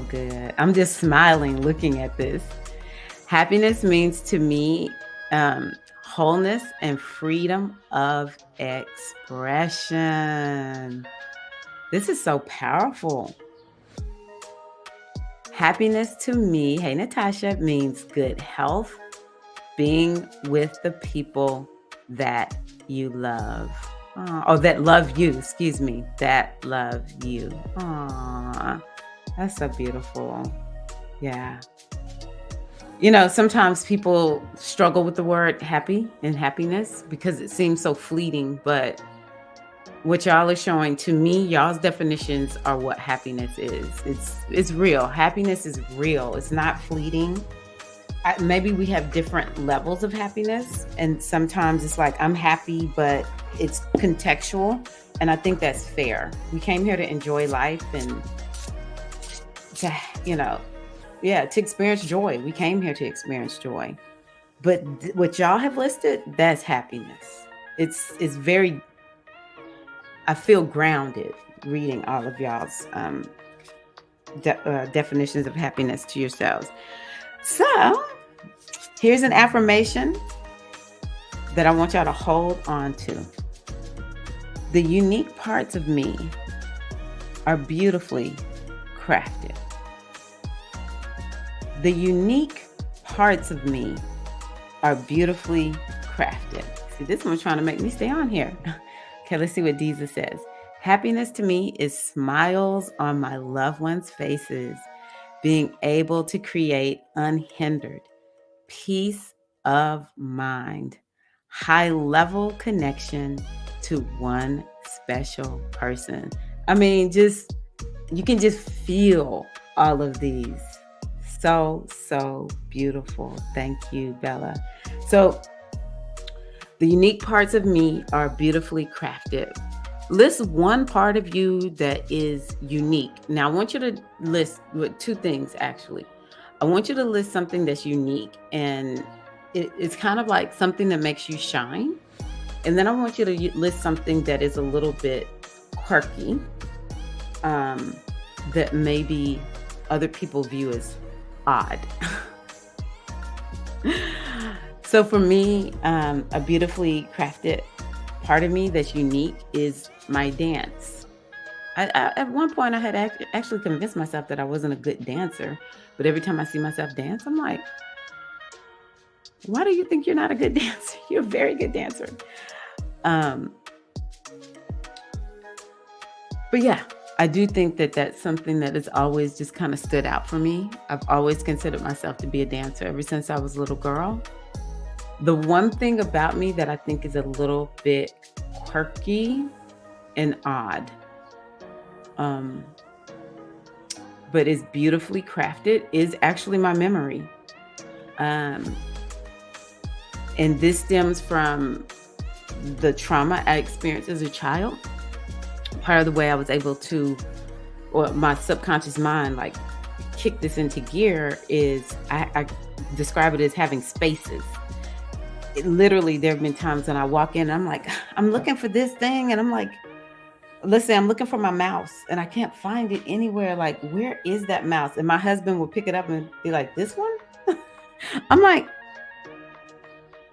good. I'm just smiling looking at this. Happiness means to me wholeness and freedom of expression. This is so powerful. Happiness to me, hey Natasha, means good health, being with the people that you love. That love you, that love you. Aww, that's so beautiful. Yeah. Sometimes people struggle with the word happy and happiness because it seems so fleeting, but what y'all are showing to me, y'all's definitions are what happiness is. It's real. Happiness is real. It's not fleeting. Maybe we have different levels of happiness, and sometimes it's like I'm happy, but it's contextual, and I think that's fair. We came here to enjoy life and to experience joy. We came here to experience joy, but what y'all have listed, that's happiness. It's very. I feel grounded reading all of y'all's definitions of happiness to yourselves. So here's an affirmation that I want y'all to hold on to. The unique parts of me are beautifully crafted. The unique parts of me are beautifully crafted. See, this one's trying to make me stay on here. Okay, let's see what Deeza says. Happiness to me is smiles on my loved ones' faces, being able to create unhindered peace of mind, high level connection to one special person. I mean, you can just feel all of these. So beautiful. Thank you, Bella. So, the unique parts of me are beautifully crafted. List one part of you that is unique. Now, I want you to list two things, actually. I want you to list something that's unique, and it's kind of like something that makes you shine. And then I want you to list something that is a little bit quirky, that maybe other people view as odd. So for me, a beautifully crafted part of me that's unique is my dance. At one point, I had actually convinced myself that I wasn't a good dancer. But every time I see myself dance, I'm like, why do you think you're not a good dancer? You're a very good dancer. But yeah, I do think that that's something that has always just kind of stood out for me. I've always considered myself to be a dancer ever since I was a little girl. The one thing about me that I think is a little bit quirky and odd, but is beautifully crafted, is actually my memory. And this stems from the trauma I experienced as a child. Part of the way I was able to, or my subconscious mind, like kick this into gear is I describe it as having spaces. Literally, there have been times when I walk in and I'm like, I'm looking for this thing. And I'm like, let's say I'm looking for my mouse and I can't find it anywhere. Like, where is that mouse? And my husband will pick it up and be like, this one? I'm like,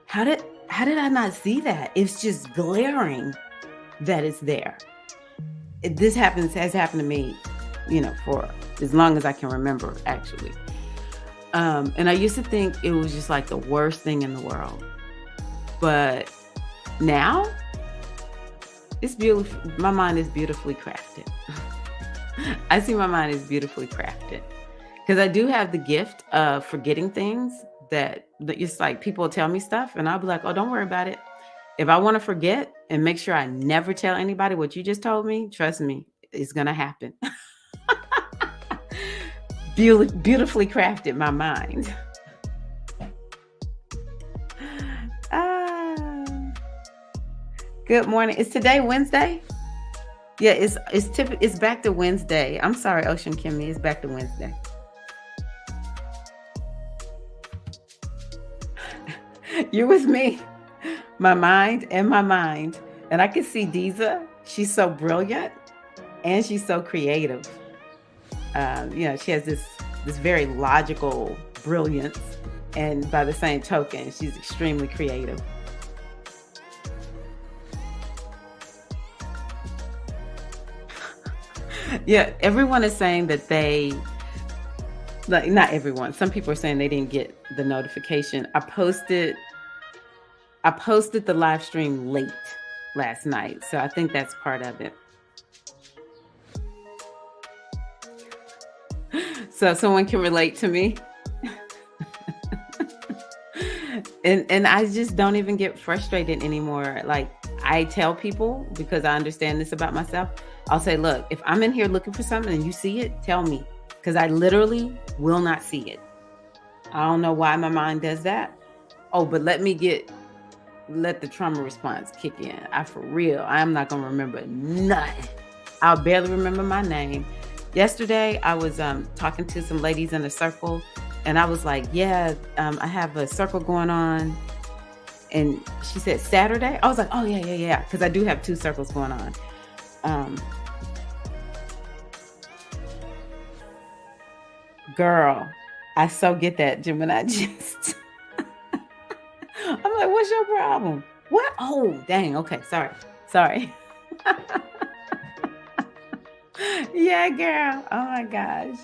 how did I not see that? It's just glaring that it's there. This has happened to me, for as long as I can remember, actually. And I used to think it was just like the worst thing in the world. But now, it's beautiful. My mind is beautifully crafted. I see my mind is beautifully crafted. Because I do have the gift of forgetting things that it's like people tell me stuff and I'll be like, oh, don't worry about it. If I want to forget and make sure I never tell anybody what you just told me, trust me, it's going to happen. Beautifully crafted my mind. Good morning. Is today Wednesday? Yeah, it's back to Wednesday. I'm sorry, Ocean Kimmy. It's back to Wednesday. You're with me. My mind. And I can see Deeza. She's so brilliant and she's so creative. She has this very logical brilliance, and by the same token, she's extremely creative. Yeah, everyone is saying that not everyone. Some people are saying they didn't get the notification. I posted the live stream late last night, so I think that's part of it. So someone can relate to me. and I just don't even get frustrated anymore. Like, I tell people, because I understand this about myself, I'll say, look, if I'm in here looking for something and you see it, tell me, because I literally will not see it. I don't know why my mind does that. Oh, but let the trauma response kick in. I'm not going to remember nothing. I'll barely remember my name. Yesterday, I was talking to some ladies in a circle, and I was like, I have a circle going on. And she said, Saturday? I was like, oh, yeah. Because I do have 2 circles going on. Girl, I so get that, Gemini gist. I'm like, what's your problem? What? Oh, dang. Okay, sorry. Yeah, girl. Oh my gosh.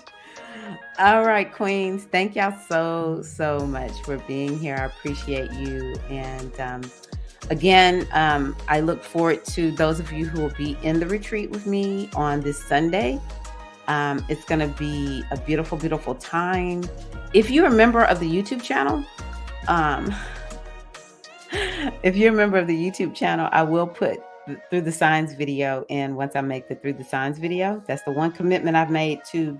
All right, queens. Thank y'all so much for being here. I appreciate you. And Again, I look forward to those of you who will be in the retreat with me on this Sunday. It's going to be a beautiful, beautiful time. If you're a member of the YouTube channel, I will put Through the Signs video in once I make the Through the Signs video. That's the one commitment I've made to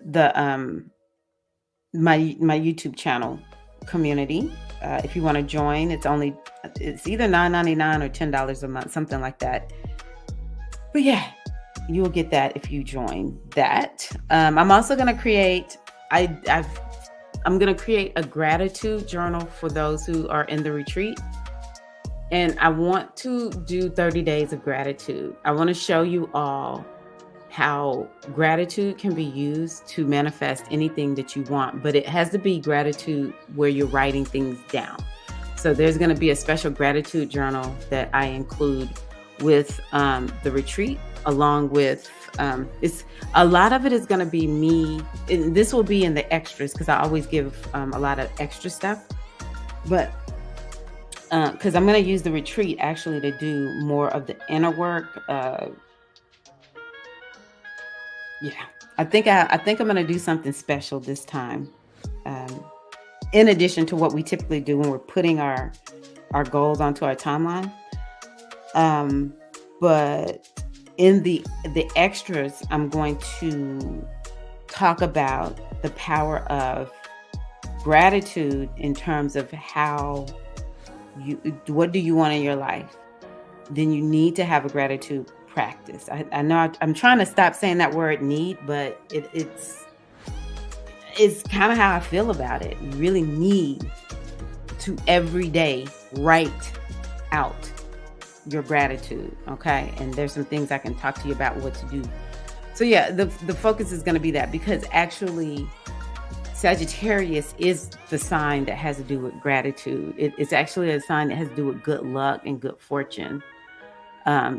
my YouTube channel community. If you want to join, it's either $9.99 or $10 a month, something like that. But yeah, you will get that if you join that. I'm also going to create. I'm going to create a gratitude journal for those who are in the retreat. And I want to do 30 days of gratitude. I want to show you all how gratitude can be used to manifest anything that you want, but it has to be gratitude where you're writing things down. So there's going to be a special gratitude journal that I include with the retreat, along with it's a lot of it is going to be me. And this will be in the extras because I always give a lot of extra stuff, but because I'm going to use the retreat actually to do more of the inner work. Yeah, I think I'm going to do something special this time. In addition to what we typically do when we're putting our goals onto our timeline. But in the extras, I'm going to talk about the power of gratitude in terms of what do you want in your life? Then you need to have a gratitude practice. I know I'm trying to stop saying that word need, but it's kind of how I feel about it. You really need to every day write out your gratitude, okay? And there's some things I can talk to you about what to do. So yeah, the focus is going to be that, because actually Sagittarius is the sign that has to do with gratitude. It's actually a sign that has to do with good luck and good fortune.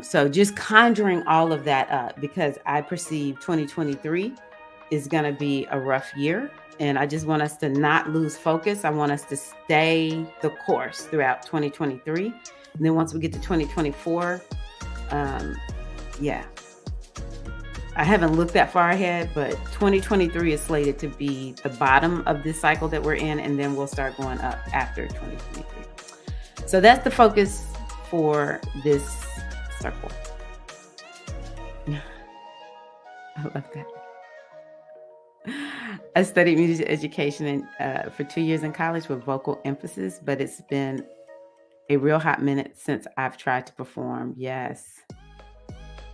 So just conjuring all of that up, because I perceive 2023 is going to be a rough year. And I just want us to not lose focus. I want us to stay the course throughout 2023. And then once we get to 2024, yeah. I haven't looked that far ahead, but 2023 is slated to be the bottom of this cycle that we're in, and then we'll start going up after 2023. So that's the focus for this circle. I love that. I studied music education for 2 years in college with vocal emphasis, but it's been a real hot minute since I've tried to perform. Yes.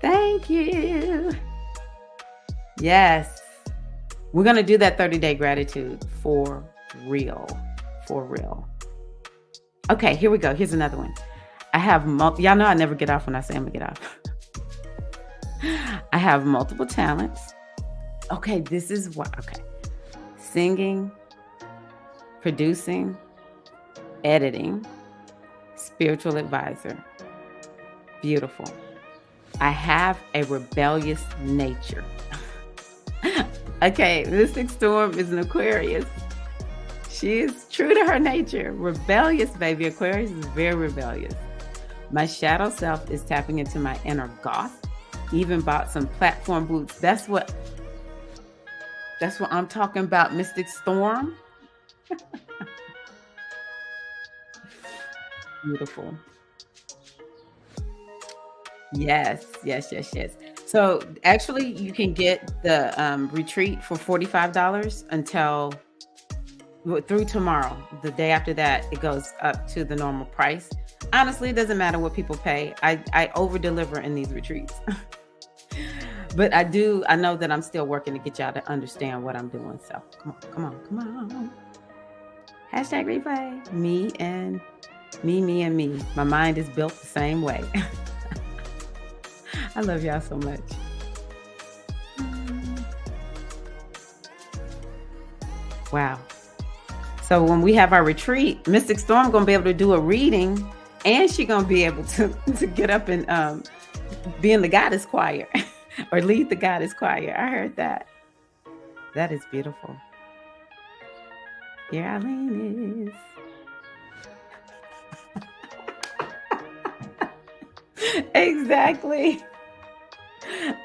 Thank you. Yes. We're going to do that 30-day gratitude for real. For real. Okay, here we go. Here's another one. I have, y'all know I never get off when I say I'm going to get off. I have multiple talents. Okay, this is what, okay. Singing, producing, editing, spiritual advisor. Beautiful. I have a rebellious nature. Okay, Mystic Storm is an Aquarius. She is true to her nature. Rebellious, baby. Aquarius is very rebellious. My shadow self is tapping into my inner goth. Even bought some platform boots. That's what I'm talking about, Mystic Storm. Beautiful. Yes. So actually, you can get the retreat for $45 through tomorrow. The day after that, it goes up to the normal price. Honestly, it doesn't matter what people pay. I over deliver in these retreats. But I know that I'm still working to get y'all to understand what I'm doing. So come on. Hashtag replay. Me and me. My mind is built the same way. I love y'all so much. Wow. So when we have our retreat, Mystic Storm going to be able to do a reading, and she's going to be able to get up and be in the goddess choir or lead the goddess choir. I heard that. That is beautiful. Here Eileen is. Exactly.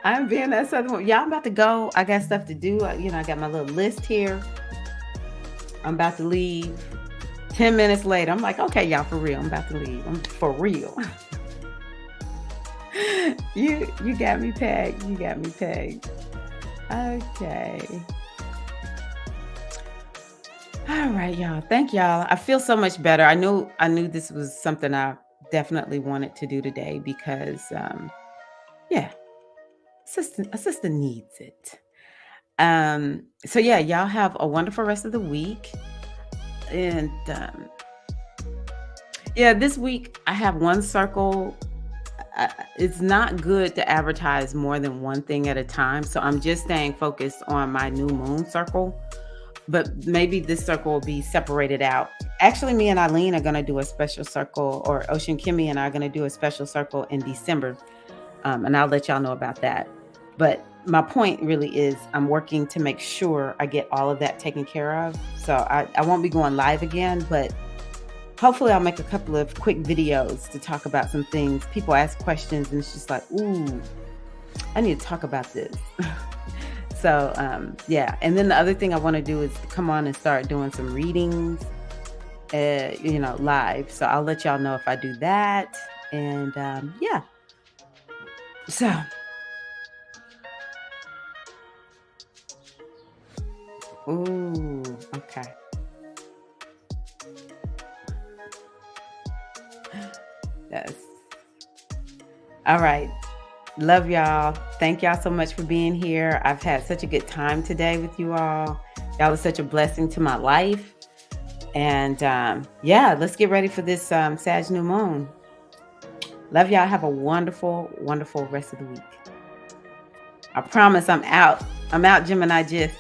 I'm being that southern woman. Y'all, I'm about to go. I got stuff to do. I got my little list here. I'm about to leave. 10 minutes later, I'm like, okay, y'all, for real. I'm about to leave. I'm for real. You got me pegged. You got me pegged. Okay. All right, y'all. Thank y'all. I feel so much better. I knew this was something I definitely wanted to do today because yeah, a sister needs it. So yeah, y'all have a wonderful rest of the week. And yeah, this week I have one circle. It's not good to advertise more than one thing at a time. So I'm just staying focused on my new moon circle. But maybe this circle will be separated out. Actually, me and Eileen are going to do a special circle, or Ocean Kimmy and I are going to do a special circle in December. And I'll let y'all know about that. But my point really is I'm working to make sure I get all of that taken care of. So I won't be going live again, but hopefully I'll make a couple of quick videos to talk about some things. People ask questions and it's just like, ooh, I need to talk about this. So yeah. And then the other thing I want to do is come on and start doing some readings, live. So I'll let y'all know if I do that. And yeah. So ooh, okay. Yes. All right. Love y'all. Thank y'all so much for being here. I've had such a good time today with you all. Y'all are such a blessing to my life. And yeah, let's get ready for this Sag New Moon. Love y'all. Have a wonderful, wonderful rest of the week. I promise I'm out. I'm out, Gemini Gist.